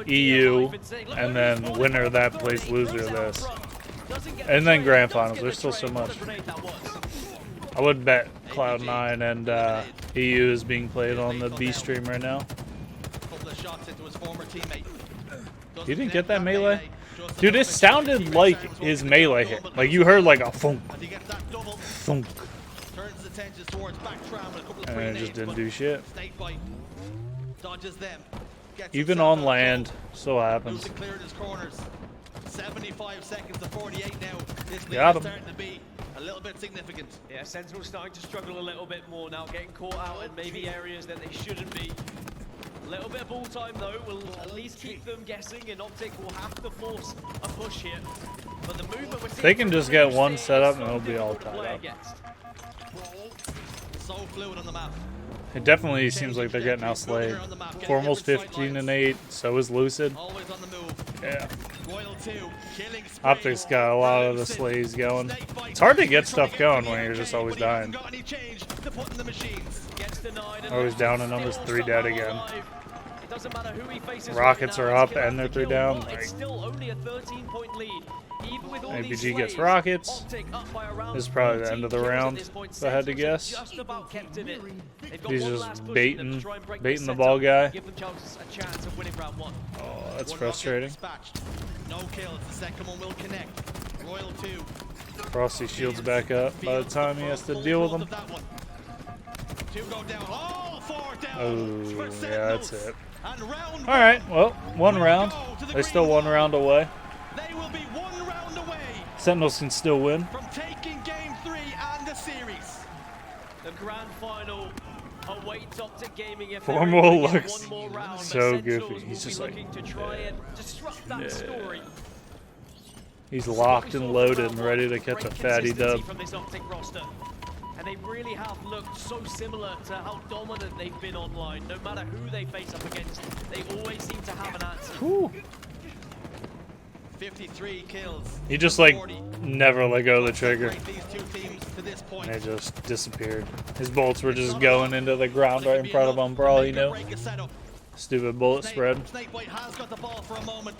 EU, and then winner of that plays loser of this. And then grand finals. There's still so much. I would bet Cloud9 and EU is being played on the B stream right now. He didn't get that melee? Dude, it sounded like his melee hit. Like you heard like a thunk. Thunk. And it just didn't do shit. Even on land, still happens. 75 seconds to 48 now. This lead Got is him. starting to be a little bit significant. Yeah, Sentinel's starting to struggle a little bit more now, getting caught out in maybe areas that they shouldn't be. A little bit of ball time though will at least keep them guessing, and OpTic will have to force a push here. But the movement we're seeing, They can just get one set up and it'll be all tied up. So fluid on the map. It definitely seems like they're getting outslayed. Formal's 15 and 8, so is Lucid. Always on the move. Yeah. Royal 2, killing spree. OpTic's got a lot of the slays going. It's hard to get stuff going when you're just always dying. Got any change to put in the machines. Always down and numbers 3 dead again. It doesn't matter who he faces. Rockets are up and they're 3 down. It's still only a 13-point lead. Even with all these APG gets slays, rockets. OpTic up by around This is probably the end of the 14 kills at round, this point. if I had to Sentinels guess. have just about kept in it. They've got He's one just last push in them baiting to try and break the this ball setup, guy. give them a chance of winning round one. Oh, that's One rocket frustrating. dispatched. No kills. The second one will connect. Royal 2. Frosty shields back up by the time he has to deal with them. Two go down. All 4 down. Oh, yeah, that's it. And round All right, well, one round. They're still one round away. They will be 1 round away Sentinels can still win. from taking game 3 and the series. The grand final awaits OpTic Gaming if Formal they're able to get looks one more round, but so Sentinels goofy. will He's be just like, looking to try and disrupt that story. He's locked and loaded and ready to catch a fatty dub. From this OpTic roster. And they really have looked so similar to how dominant they've been online. No matter who they face up against, they always seem to have an answer. Whew. 53 kills. He just like never let go of the trigger. These two teams to this point. And it just disappeared. His bolts were just going into the ground right in front of him for all he knew. Stupid bullet spread. Snakebite has got the ball for a moment.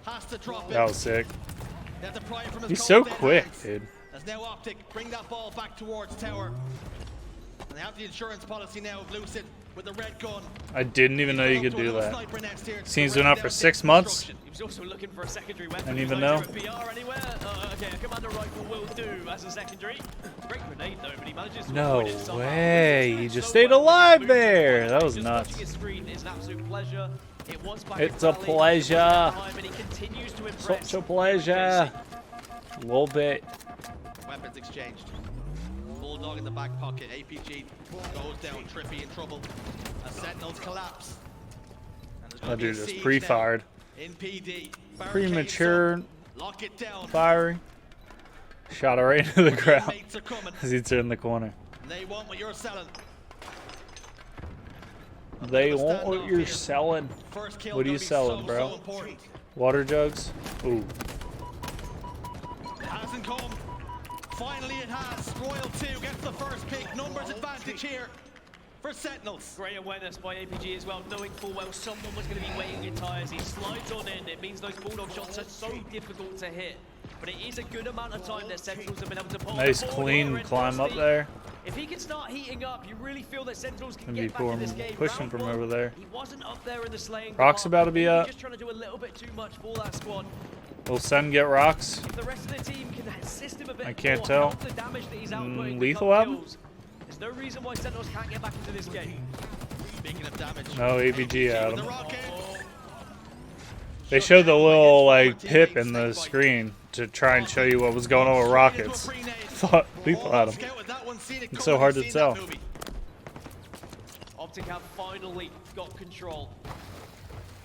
Has to drop it. That was sick. They have to pry it from his He's so cold dead quick, hands. dude. As now OpTic bring that ball back towards tower. And they have the insurance policy now of Lucid with the red gun. I didn't even know you could do that. Team's been up for 6 months. He was also looking for a secondary weapon. Didn't even know. BR anywhere? Okay, a commander rifle will do as a secondary. Great grenade though, but he manages to No avoid it somehow. way. He just stayed alive there. That was Just nuts. watching his screen is an absolute pleasure. It was back It's in a Valley, pleasure. and he continues to impress. Such a pleasure. A little bit. Weapons exchanged. Bulldog in the back pocket. APG goes down. Trippy in trouble. As Sentinels collapse. And there's gonna That be a dude is siege pre-fired. now in PD. Barricades Premature up. Lock it down. firing. Shot it right into the ground Mates are coming. as he turned the corner. They want what you're selling. They want what you're selling. First kill What are you gonna be selling, so, bro? so important. Water jugs? Ooh. Hasn't come. Finally it has. Royal 2 gets the first pick. Numbers advantage here for Sentinels. Great awareness by APG as well, knowing full well someone was going to be waiting in tires. He slides on in. It means those bulldog shots are so difficult to hit. But it is a good amount of time that Sentinels have been able to pull. Nice clean climb up there. If he can start heating up, you really feel that Sentinels can Gonna be get back in this game. pushing Round from one, over there. He wasn't up there in the slaying. Rock's department. about to be up. Just trying to do a little bit too much for that squad. Will Sen get rocks? If the rest of the team can assist him a bit I can't more, tell. help the damage that he's outputting, Lethal become weapon? kills, there's no reason why Sentinels can't get back into this game. Speaking of damage, No ABG at with the him. rocket. They showed the little like pip in the screen to try and show you what was going on with rockets. Thought lethal at him. It's so hard to tell. OpTic have finally got control.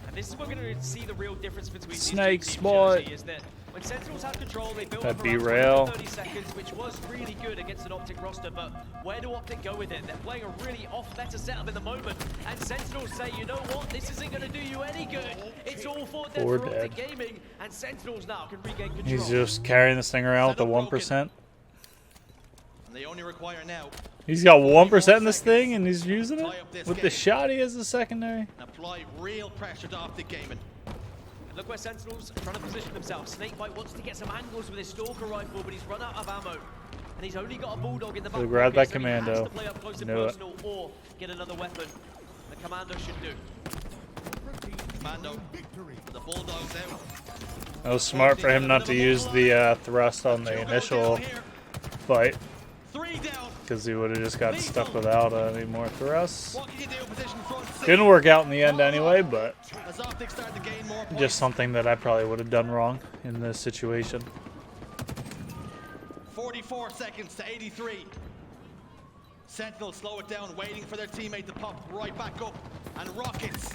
And this is where we're going to see the real difference between Snake these two spot. teams, is that when Sentinels had control, they built That up around derail. 30 seconds, which was really good against an OpTic roster, but where do OpTic go with it? They're playing a really off-better setup in the moment, and Sentinels say, you know what, this isn't going to do you any good. It's all for dead Four for dead. OpTic Gaming, and Sentinels now can regain control. He's just carrying this thing around with the 1%. And they only require now. He's got 1% in this thing and he's using it with the shotty as a secondary. Apply real pressure to OpTic Gaming. And look where Sentinels are trying to position themselves. Snakebite wants to get some angles with his Stalker rifle, but he's run out of ammo. And he's only got a Bulldog in the back. So grab that pocket, so he commando. has to play up close and Knew it. personal or get another weapon. The commando should do. Commando, the Bulldogs out. It was smart for him not to use the thrust on the initial fight, 3 down. because he would have just got stuck without any more thrusts. What can you do? Position front six. Didn't work out in the end anyway, but As OpTic start to gain more points. just something that I probably would have done wrong in this situation. 44 seconds to 83. Sentinels slow it down, waiting for their teammate to pop right back up. And rockets.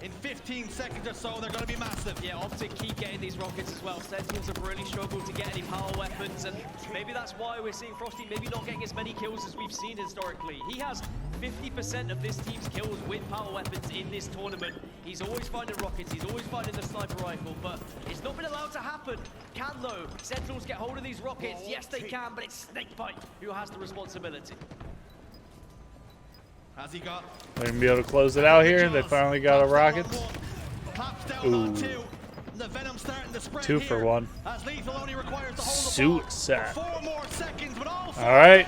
In 15 seconds or so, they're going to be massive. Yeah, OpTic keep getting these rockets as well. Sentinels have really struggled to get any power weapons, and maybe that's why we're seeing Frosty maybe not getting as many kills as we've seen historically. He has 50% of this team's kills with power weapons in this tournament. He's always finding rockets, he's always finding the sniper rifle, but it's not been allowed to happen. Can though Sentinels get hold of these rockets? Yes, they can, but it's Snakebite who has the responsibility. Has he got? They're gonna be able to close it out here. They finally got a rocket. Ooh. The venom starting to spread 2 for here, 1. as lethal only requires to hold the Suit ball set. for 4 more seconds, but all All right,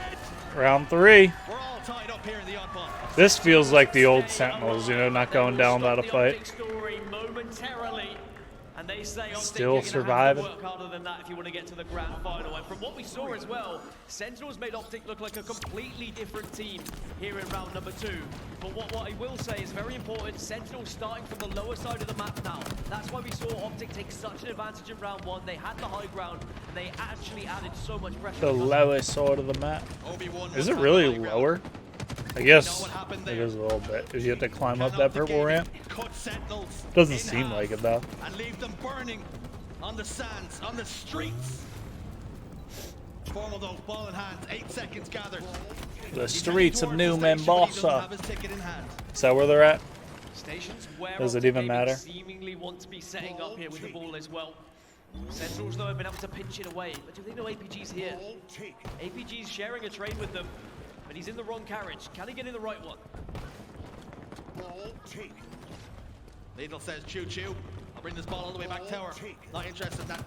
round 3. We're all tied up here in the oddball. This feels like the old Sentinels, you know, not going down without a fight. Story momentarily. And they say Still you're gonna surviving. have to work harder than that if you want to get to the grand final. And from what we saw as well, Sentinels made OpTic look like a completely different team here in round number 2. But what I will say is very important, Sentinels starting from the lower side of the map now. That's why we saw OpTic take such an advantage in round 1. They had the high ground, and they actually added so much pressure. The lowest side of the map. Obi-Wan Is was it on really the high ground. lower? I guess it is a little bit. If you have to climb up that purple ramp. Cut Sentinels Doesn't in seem half like it though. and leave them burning on the sands, on the streets. Formal though, ball in hand, 8 seconds gathered. The He's streets of heading New towards the station, but he doesn't Mombasa. have his ticket in hand. Is that where they're at? Stations where Does it OpTic even Gaming matter? seemingly want to be setting up here with the ball as well. Sentinels though have been able to pinch it away, but do they know APG's here? APG's sharing a train with them, but he's in the wrong carriage. Can he get in the right one? Lethal says choo choo. I'll bring this ball all the way back tower. Not interested in that.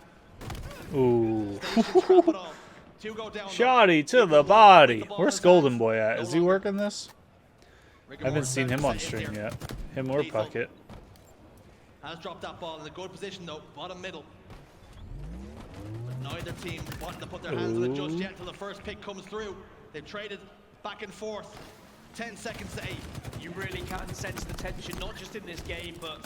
Ooh. Station trap at all. 2 go down. though. Shoddy to the body. Where's Golden Boy at? Is he working this? I haven't seen him on stream yet. Him or Puckett. Has dropped that ball in a good position though, bottom middle. But neither team wanting to put their hands on it just yet until the first pick comes through. They've traded back and forth. 10 seconds to 8. You really can sense the tension, not just in this game, but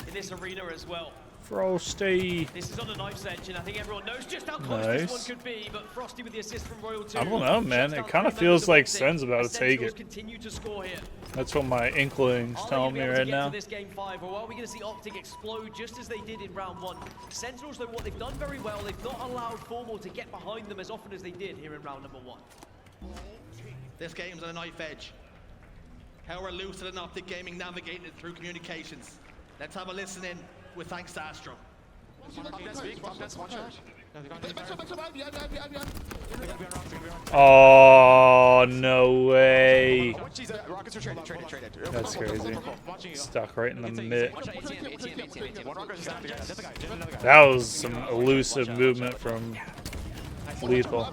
in this arena as well. Frosty. This is on the knife's edge, and I think everyone knows just how close Nice. this one could be, but Frosty with the assist from Royal 2. I don't know, man. shuts It down kinda 3 feels members like of OpTic. Sen's about to take Sentinels it. continue to score here. That's what my inkling's Are telling they me gonna be right able to now. get to this game 5, or are we going to see OpTic explode just as they did in round 1? Sentinels, though, what they've done very well, they've not allowed Formal to get behind them as often as they did here in round number 1. This game's on a knife edge. How are Lucid and OpTic Gaming navigating it through communications? Let's have a listen in with thanks to Astro. Oh, no way. That's crazy. Stuck right in the mid. That was some elusive movement from Lethal.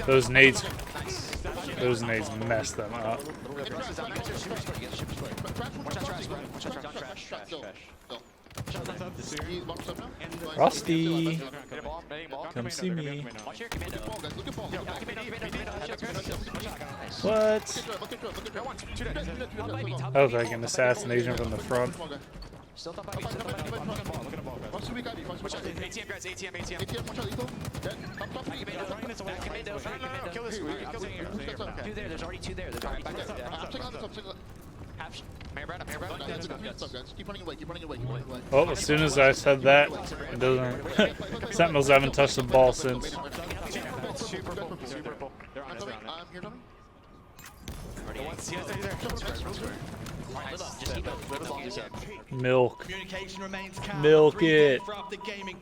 Those nades Those nades messed them up. Rusty, come see me. What? That was like an assassination from the front. There's already two there. Oh, as soon as I said that, it doesn't. Sentinels haven't touched the ball since. Milk. Communication remains calm. Milk it. For OpTic Gaming.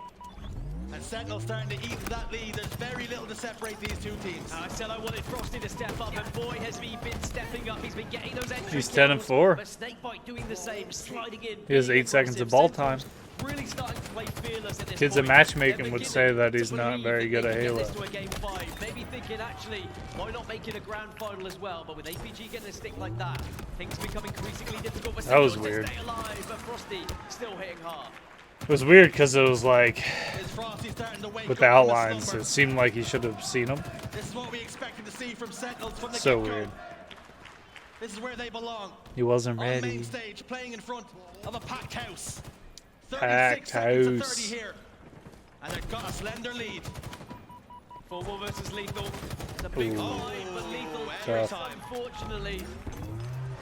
And Sentinels starting to eat that lead. There's very little to separate these two teams. I said I wanted Frosty to step up, and boy has he been stepping up. He's been getting those entries. He's 10 and 4. But Snakebite doing the same, sliding in. He has 8 seconds of ball time. Really starting to play fearless at this Kids at point. matchmaking They're would say that he's beginning not to very good at believe Halo. that they can get this to a game 5. Maybe thinking, actually, why not make it a grand final as well? But with APG getting a stick like that, things become increasingly difficult for That was Sentinels to weird. stay alive, but Frosty still hitting hard. It was weird because it was like, Is Frosty starting to wake with the up from outlines, slumber? it seemed like he should have seen them. This is what we expected to see from Sentinels from the So get-go. weird. This is where they belong. He wasn't On the ready. main stage, playing in front of a packed house. 36 Packed seconds to house. 30 here. And they've got a slender lead. Formal versus Lethal. It's a big Ooh. fight, but Lethal Tough. unfortunately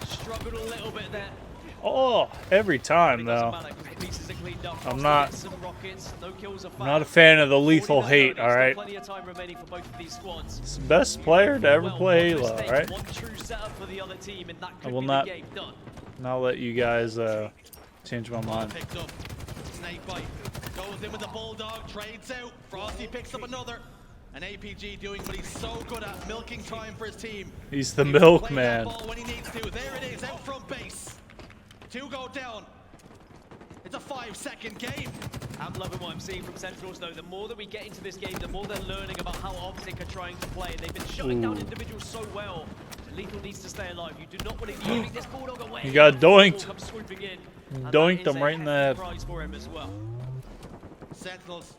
struggled a little bit there. Oh, every time though. I'm not a fan of the lethal hate, alright? Plenty of time remaining for both of these squads. It's the best player to ever play Halo, alright? One true setup for the other team, and that I could will be not- the game done. Not let you guys change my mind. Picked up. Snakebite goes in with the bulldog, trades out. Frosty picks up another. And APG doing what he's so good at, milking time for his team. He's the He can milk play man. that ball when he needs to. There it is, out front base. 2 go down. It's a 5-second game. I'm loving what I'm seeing from Sentinels, though. The more that we get into this game, the more they're learning about how OpTic are trying to play. They've been shutting down individuals so well. Lethal needs to stay alive. You do not want to be giving this bulldog away. He got doinked. Ball comes swooping in, and that Doinked is him a right in the hefty head. prize for him as well. Sentinels,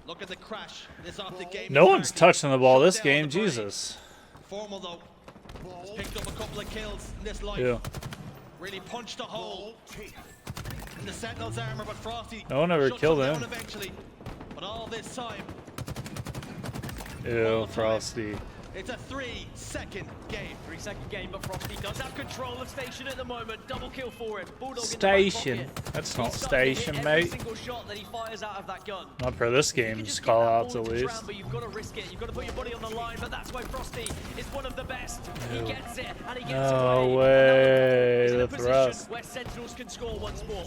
look at the crash. This OpTic game. No is one's hard. touching the ball this Shut down game, the parade. Jesus. Formal though. He's picked up a couple of kills in this life. Yeah. Really punched a hole in the Sentinel's armor, but Frosty No one ever shuts killed down him. eventually. But all this time, Ew, Frosty. it's a 3-second game. 3-second game, but Frosty does have control of Station at the moment. Double kill for him. Bulldog Station. in the back pocket. That's He's not starting to hit station, every mate. single shot that he fires out of that gun. Not for this You can game's just get call that outs ball at into least. drown, but you've got to risk it. You've got to put your body on the line, but that's why Frosty is one of the best. He gets it, and he gets No away. way, He's in a the position thrust. where Sentinels can score once more.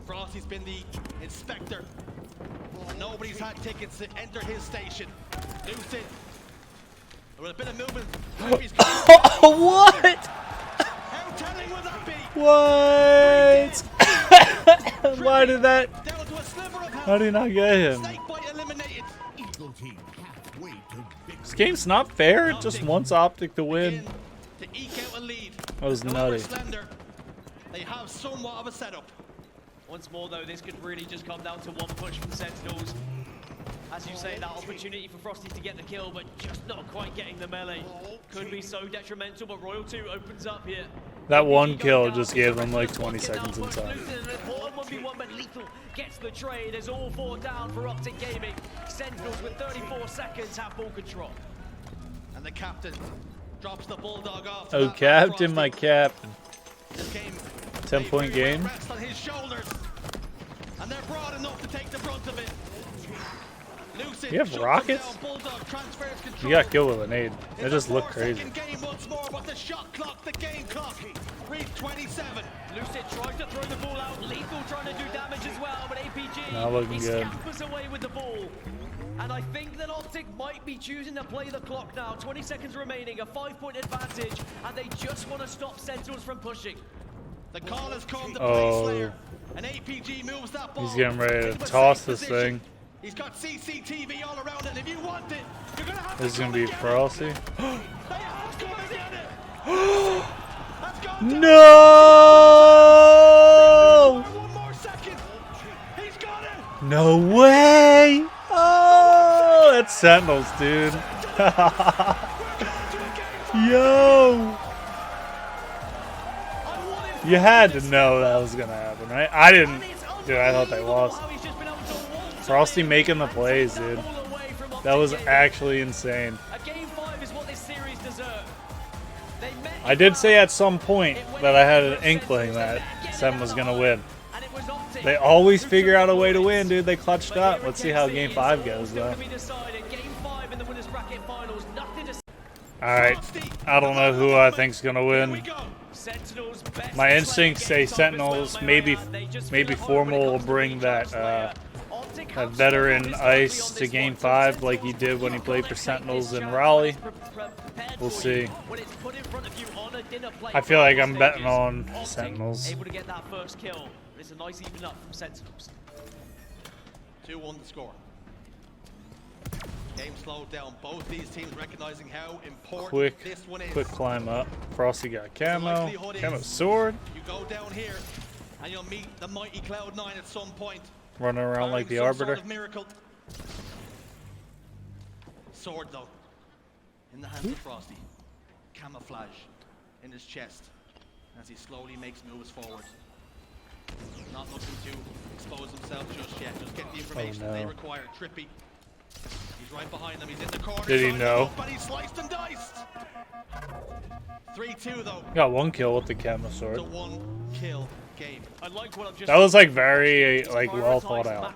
Frosty's been the inspector. And nobody's had tickets to enter his station. Loose it. With a bit of movement. What? How telling would that be? What? Why did that? Down to a sliver of How did he not get him? Snakebite eliminated. This game's not fair. It just wants OpTic to win. Begin to eke out a lead. That was However nutty. slender, they have somewhat of a setup. Once more, though, this could really just come down to one push from Sentinels. As you say, that opportunity for Frosty to get the kill, but just not quite getting the melee. Could be so detrimental, but Royal 2 opens up here. That one kill just gave them like 20 seconds inside. An important 1v1, but Lethal gets the trade. There's all 4 down for OpTic Gaming. Sentinels with 34 seconds have ball control. And the captain drops the bulldog off. to Oh, that man captain, my Frosty. captain. This game, 10-point they very game. well rest on his shoulders. And they're broad enough to take the brunt of it. Lucid You have shuts him rockets? down. Bulldog transfers You control. got killed with an aid. That It's just a looked crazy. 4-second game once more, but the shot clock, the game clock, reads 27. Lucid tries to throw the ball out. Lethal trying to do damage as well, but APG, Not looking he good. scampers away with the ball. And I think that OpTic might be choosing to play the clock now. 20 seconds remaining, a 5-point advantage, and they just want to stop Sentinels from pushing. The call has come to Oh. play Slayer. And APG moves that ball. He's getting ready to into a toss safe this position. thing. He's got CCTV all around it, and if you want it, you're gonna have This is gonna be Frosty. No! No way! Oh, that's Sentinels, dude. Yo! You had to know that was gonna happen, right? I didn't. Dude, I thought they lost. Frosty making the plays, dude. That was actually insane. I did say at some point that I had an inkling that Sen was gonna win. They always figure out a way to win, dude. They clutched up. Let's see how Game 5 goes, though. Alright. I don't know who I think's gonna win. My instincts say Sentinels. Maybe Formal will bring that veteran Ice to Game 5 like he did when he played for Sentinels in Raleigh. We'll see. I feel like I'm betting on Sentinels. Able to get that first kill. It's a nice even up from Sentinels. 2-1 the score. Game slowed down. Both these teams recognizing how important this one is. Quick climb up. Frosty got camo. Camo sword. You go down here and you'll meet the mighty Cloud9 at some point. Running around like the Arbiter. Sort of miracle. Sword though. In the hands of Frosty. Camouflage in his chest as he slowly makes moves forward. Not looking to expose himself just yet. Just get the information they require. Trippy. He's right behind them. He's in the corner. Did he know? But he's sliced and diced. 3-2 though. Got one kill with the camo sword. The 1 kill game. I like what I've just that was like very well thought out.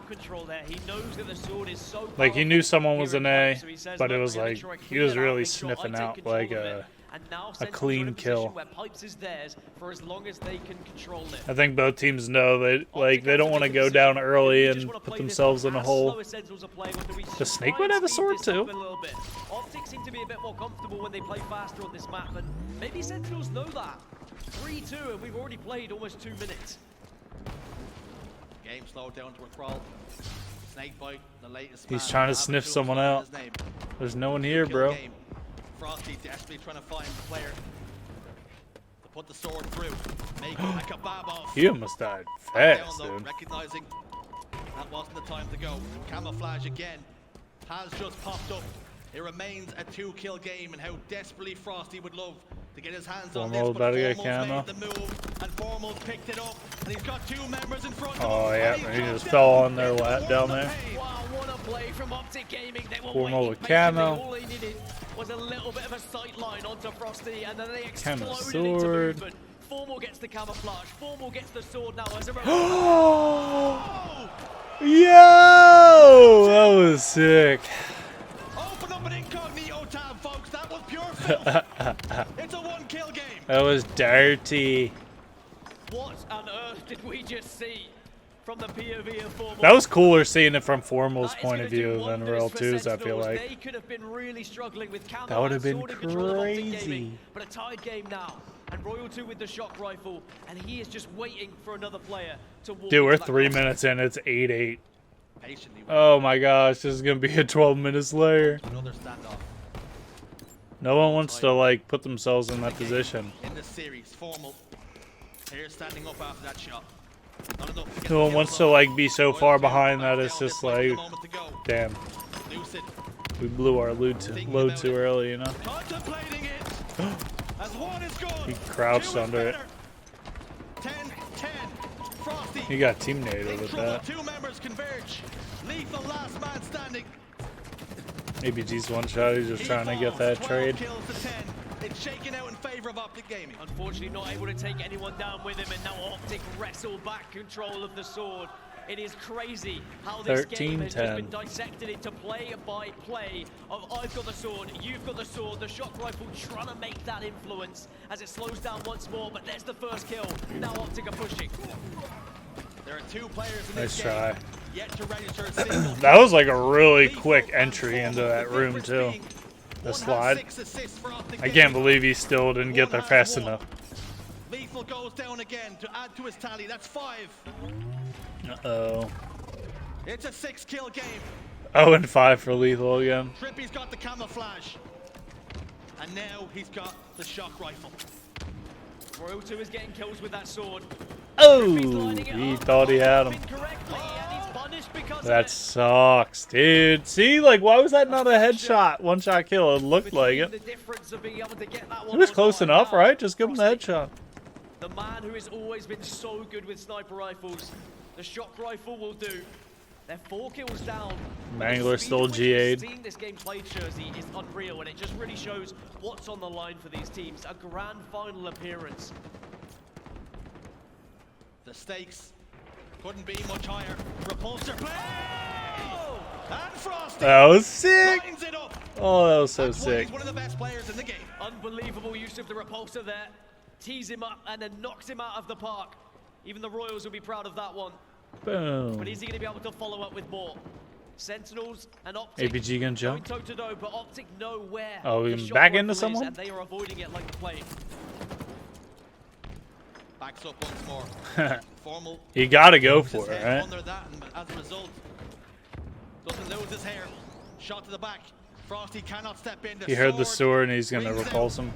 Like he knew someone was an A, but it was like he was really sniffing out like a clean kill. I think both teams know that like they don't want to go down early and put themselves in a hole. The Snake would have a sword too. OpTic seem to be a bit more comfortable when they play faster on this map, and maybe Sentinels know that. 3-2, and we've already played almost 2 minutes. Game slowed down to a crawl. Snakebite, the latest. He's trying to sniff someone out. There's no one here, bro. Frosty desperately trying to find the player to put the sword through. Make a kebab off. He almost died fast, dude. Recognizing that wasn't the time to go. Camouflage again has just popped up. It remains a 2-kill game, and how desperately Frosty would love to get his hands on this, but Formal's made the move, and Formal's picked it up, and he's got 2 members in front of him. Oh yeah, he just fell on their lap down there. Wow, what a play from OpTic Gaming. They were Formal with waiting camo. All they needed was a little bit of a sight line onto Frosty, and then they Camo exploded sword. into movement. Formal gets the camouflage. Formal gets the sword now as a Yo, that was sick. Open up an incognito tab, folks. That was pure filth. It's a 1-kill game. That was dirty. What on earth did we just see from the POV of Formal? That was cooler seeing it from Formal's point of view than Real 2's, I feel like. They could have been really struggling with camo. That would have been sword in control of OpTic crazy. Gaming, but a tied game now. And Royal 2 with the shock rifle, and he is just waiting for another player to walk. Dude, we're into that 3 corner. minutes in. It's 8-8. Patiently. Oh my gosh, this is gonna be a 12-minute Slayer. Another standoff. No one wants to like put themselves in that position. In this series, Formal here standing up after that shot. Not enough to get No the one wants to kill, like be so though. far Royal 2 behind that back it's down, just this might be like, the moment to go. damn, Lucid we blew our load too early, you know. contemplating it. As one is gone. He crouched 2 is under it. better. 10-10. Frosty. He got teammated with that. 2 members converge. Lethal last man standing. Maybe G's one shot. He's just trying to get that 12 trade. kills to 10. It's shaking out in favor of OpTic Gaming. Unfortunately, not able to take anyone down with him, and now OpTic wrestle back control of the sword. It is crazy how this game has just been dissected into play by play of I've got the sword, you've got the sword, the shock rifle trying to make that influence as it slows down once more, but there's the first kill. Now OpTic are pushing. There are 2 players in Nice this try. game yet to register a single. That was like a really quick entry into that room too. The slide. I can't believe he still didn't get there fast enough. Lethal goes down again to add to his tally. That's 5. Uh-oh. It's a 6-kill game. 0-5 for lethal again. Trippy's got the camouflage. And now he's got the shock rifle. Royal 2 is getting kills with that sword. Oh, he thought he had him. Incorrectly, and he's punished because That of it. sucks, dude. See, like, why was that not a headshot? One-shot kill. It looked like it. The difference of being able to get that one It was or close not. enough, Now, right? Just give him the Frosty, headshot. the man who has always been so good with sniper rifles. The shock rifle will do. They're 4 kills down. Mangler The speed still at which we're GA'd. seeing this game played, Jersey, is unreal, and it just really shows what's on the line for these teams. A grand final appearance. The stakes couldn't be much higher. Repulsor play! And Frosty That was sick. lines it up. Oh, that was so That's why sick. he's one of the best players in the game. Unbelievable use of the repulsor there. Tees him up and then knocks him out of the park. Even the Royals will be proud of that one. Boom. But is he going to be able to follow up with more? Sentinels and OpTic APG gonna jump. going toe-to-toe, but OpTic know where Oh, we the can shot back rifle into is, someone? and they are avoiding it like the plague. Backs up once more. Formal. You gotta go His for it, head right? under that, and as a result, doesn't lose his hair. Shot to the back. Frosty cannot step in. He heard the sword and he's gonna rings repulse him.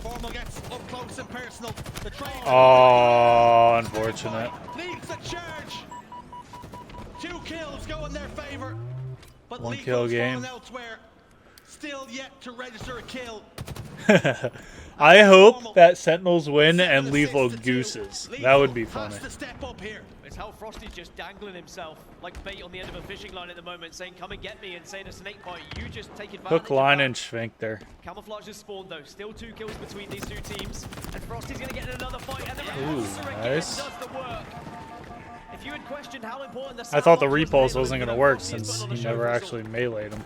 Formal gets up close and personal. The train. Oh, unfortunate. Leads the charge. 2 kills go in their favor. But One Lethal's kill game. fallen elsewhere. Still yet to register a kill. I hope that Sentinels win and Lethal gooses. That would be funny. Has to step up here. It's how Frosty's just dangling himself like bait on the end of a fishing line at the moment, saying, come and get me, and saying a snake bite, you just take advantage Hook, of line, that. and sphincter. Camouflage has spawned though. Still 2 kills between these 2 teams. And Frosty's going to get in another fight. And the repulsor again nice. does the work. If you had questioned how important the I thought the sound was repulse later, wasn't you gonna know, work Frosty has since put on a he show never for us actually meleeed him.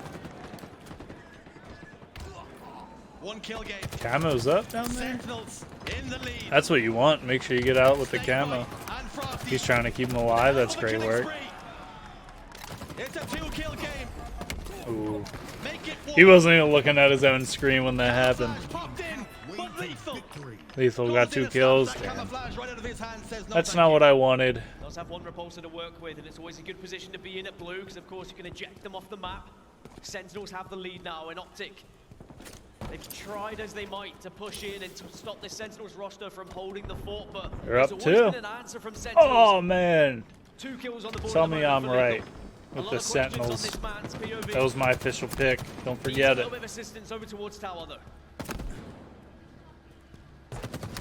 1 kill game. Camo's up down there? Sentinels in the lead. That's what you want. Make sure you get out with the Snake camo. bite, and Frosty He's trying to keep him alive. That's another great killing work. spree. It's a 2-kill game. Ooh. Make it 1. He wasn't even looking at his own screen when that happened. Flash popped in, but Lethal. Lethal got 2 kills. That Damn. camouflage right out of his hand says no That's thank not you. what I wanted. Does have 1 repulsor to work with, and it's always a good position to be in at blue, because of course you can eject them off the map. Sentinels have the lead now in OpTic. They've tried as they might to push in and to stop the Sentinels roster from holding the fort, but They're up there's always 2. been an answer from Sentinels. Oh, man. 2 kills on the board. Tell at the me moment I'm for Lethal. right A with lot the of questions on Sentinels. this man's POV. That was my official pick. Don't Needs forget a it. little bit of assistance over towards tower though.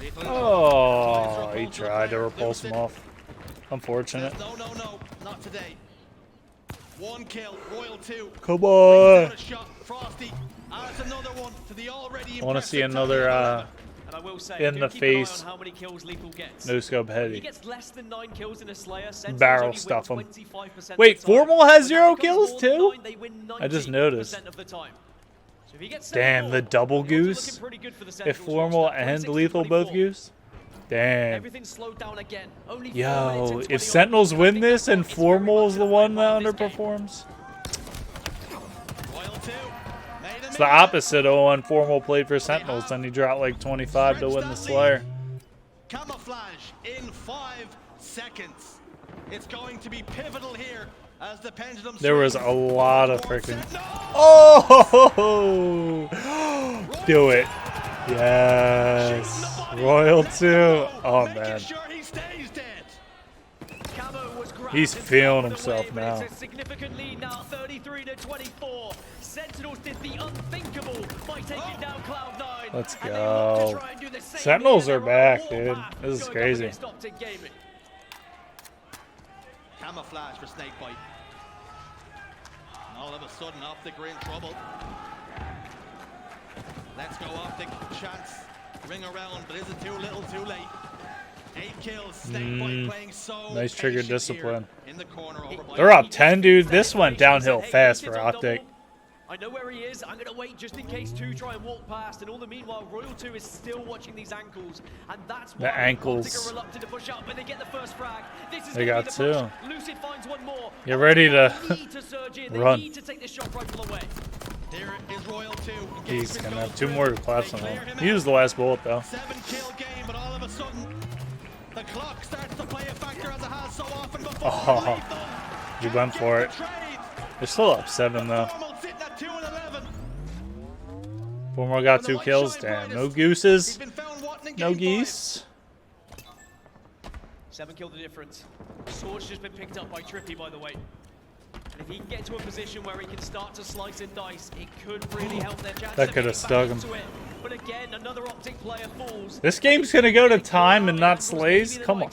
Lethal Oh, he tries to tried to repulse repulse him it. off. Unfortunate. Says, no, not today. 1 kill, Royal 2. Come Brings on. out a shot. Frosty adds another one to the already I want to see impressive another tally. And I will say, in do the keep an eye face. on how many kills Lethal gets. no scope He heady. gets less than 9 kills in a Slayer. Sentinels Barrel only stuff win 'em. 25% of Wait, the time. Formal has When 0 that becomes kills more than too? 9, they win I just 90% noticed. of the time. So if he gets Damn, 7 the more, double the odds are goose? looking pretty good for the If Sentinels Formal roster, and 26 Lethal to both 24. goose? Damn. Everything's slowed down again. Only 4 minutes Yo, and 20 if Sentinels on. I win think this and it's very Formal much is the a one highlight that of this game. underperforms, Royal 2. Made him it's the opposite of when Formal played for Sentinels. Then he dropped like 25 to win the Slayer. Camouflage in 5 seconds. It's going to be pivotal here as the pendulum There was swings a lot of towards freaking. Sentinels. Oh! Do it. Yes. Royal 2. Oh, Making man. sure he stays dead. Camo was grabbed He's and feeling thrown himself away, but now. It's a significant lead now, 33 to 24. Sentinels did the unthinkable by taking down Cloud9. Let's and they look to go. try and do the same Sentinels here are in back, their own dude. warpath, This is going up crazy. against OpTic Gaming. Camouflage for snakebite. And all of a sudden, OpTic are in trouble. Let's go, OpTic. Chance. Ring around, but is it too little, too late? 8 kills. Snakebite playing so Nice trigger patient discipline. here in the corner over by They're up OpTic. 10, dude. This went downhill fast for OpTic. I know where he is. I'm going to wait just in case 2 try and walk past. And all the meanwhile, Royal 2 is still watching these ankles. And that's why ankles. OpTic are reluctant to push up. But they get the first frag. This is They gonna got be the 2. push. Lucid finds one more. Get ready to They need to surge in. They run. need to take the shock rifle away. Here is Royal 2. He's Engagement gonna goes have 2 through. more claps They on clear him. him He out. was the last bullet, though. 7-kill game, but all of a sudden, the clock starts to play a factor as it has so often before. Oh, Lethal he went can't for get it. the trade. They're still up 7 though. Formal sitting at 2 and 11. Formal got 2 kills. Damn, no gooses. He's been found wanting in No game geese. 7 kill the difference. Sword's just been picked up by Trippy, by the way. And if he can get to a position where he can start to slice and dice, it could really help their chances. That could have stuck him. But again, another OpTic player falls. This game's gonna go to time and not slays? Come on.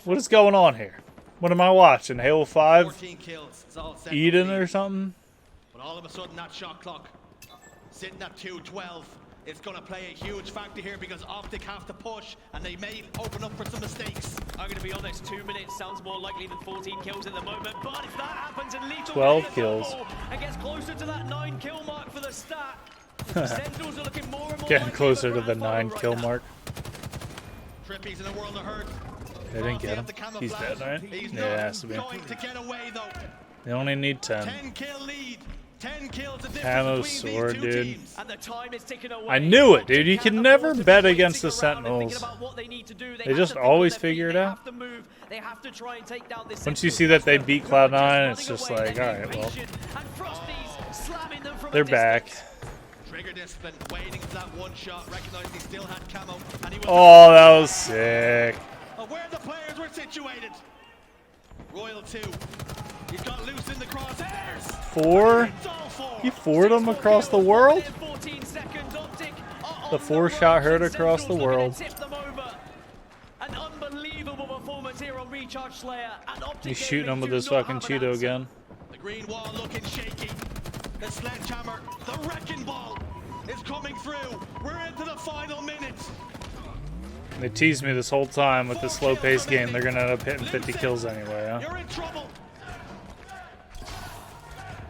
What is going on here? What am I watching? Halo 5? 14 kills. It's all set. Eden or something? But all of a sudden, that shot clock sitting at 2:12. It's going to play a huge factor here because OpTic have to push, and they may open up for some mistakes. I'm going to be honest, 2 minutes sounds more likely than 14 kills at the moment. But if that happens and Lethal 12 gets kills. and gets closer to that 9 kill mark for the stat, Sentinels are looking more and more Getting likely closer for to the grand final 9 kill now. mark. Trippy's in a world of hurt. They didn't get him. He's dead, right? He's Yeah, not has to be. going to get away, though. They only need 10. 10 kill lead. 10 kills the difference Camo between sword, these two dude. teams. And the time is ticking away. I knew it, dude. You OpTic can can't never afford to bet be against the waiting around and thinking Sentinels. about what they need to do. They have just to think on always their feet. figure it They out. have to move. They have to try and take down this Once you Sentinels see that they roster beat who are Cloud9, just it's just running like, away. alright, well. Patient. And Frosty's slamming them from a They're back. distance. Trigger discipline, waiting for that one shot, recognizing he still had camo. And he was Oh, that was sick. of where the players were situated. Royal 2. He's got loose in the crosshairs. 4? It's all 4. You 4'd them across the world? 14 seconds, OpTic are The on 4-shot ropes, hurt and across the Sentinels looking to world. tip them over. An unbelievable performance here on Recharge Slayer. And OpTic He's shooting Gaming him with do his not fucking have an Cheeto answer. again. The green wall looking shaky. The sledgehammer, the wrecking ball is coming through. We're into the final minutes. They teased me this whole time with this slow-paced game. They're gonna end up hitting 50 kills anyway, huh? You're in trouble.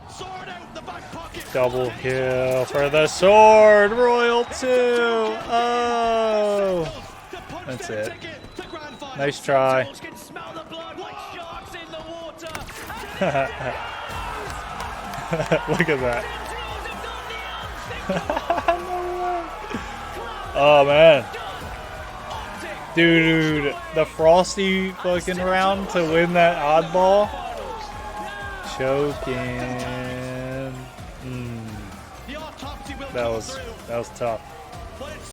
Sword out the back pocket. Double kill for the sword, Royal 2. Oh, that's it. Nice try. Sentinels can smell the blood like sharks in the water. Look at that. Oh man, dude, the Frosty fucking round to win that oddball. Choking. That was tough.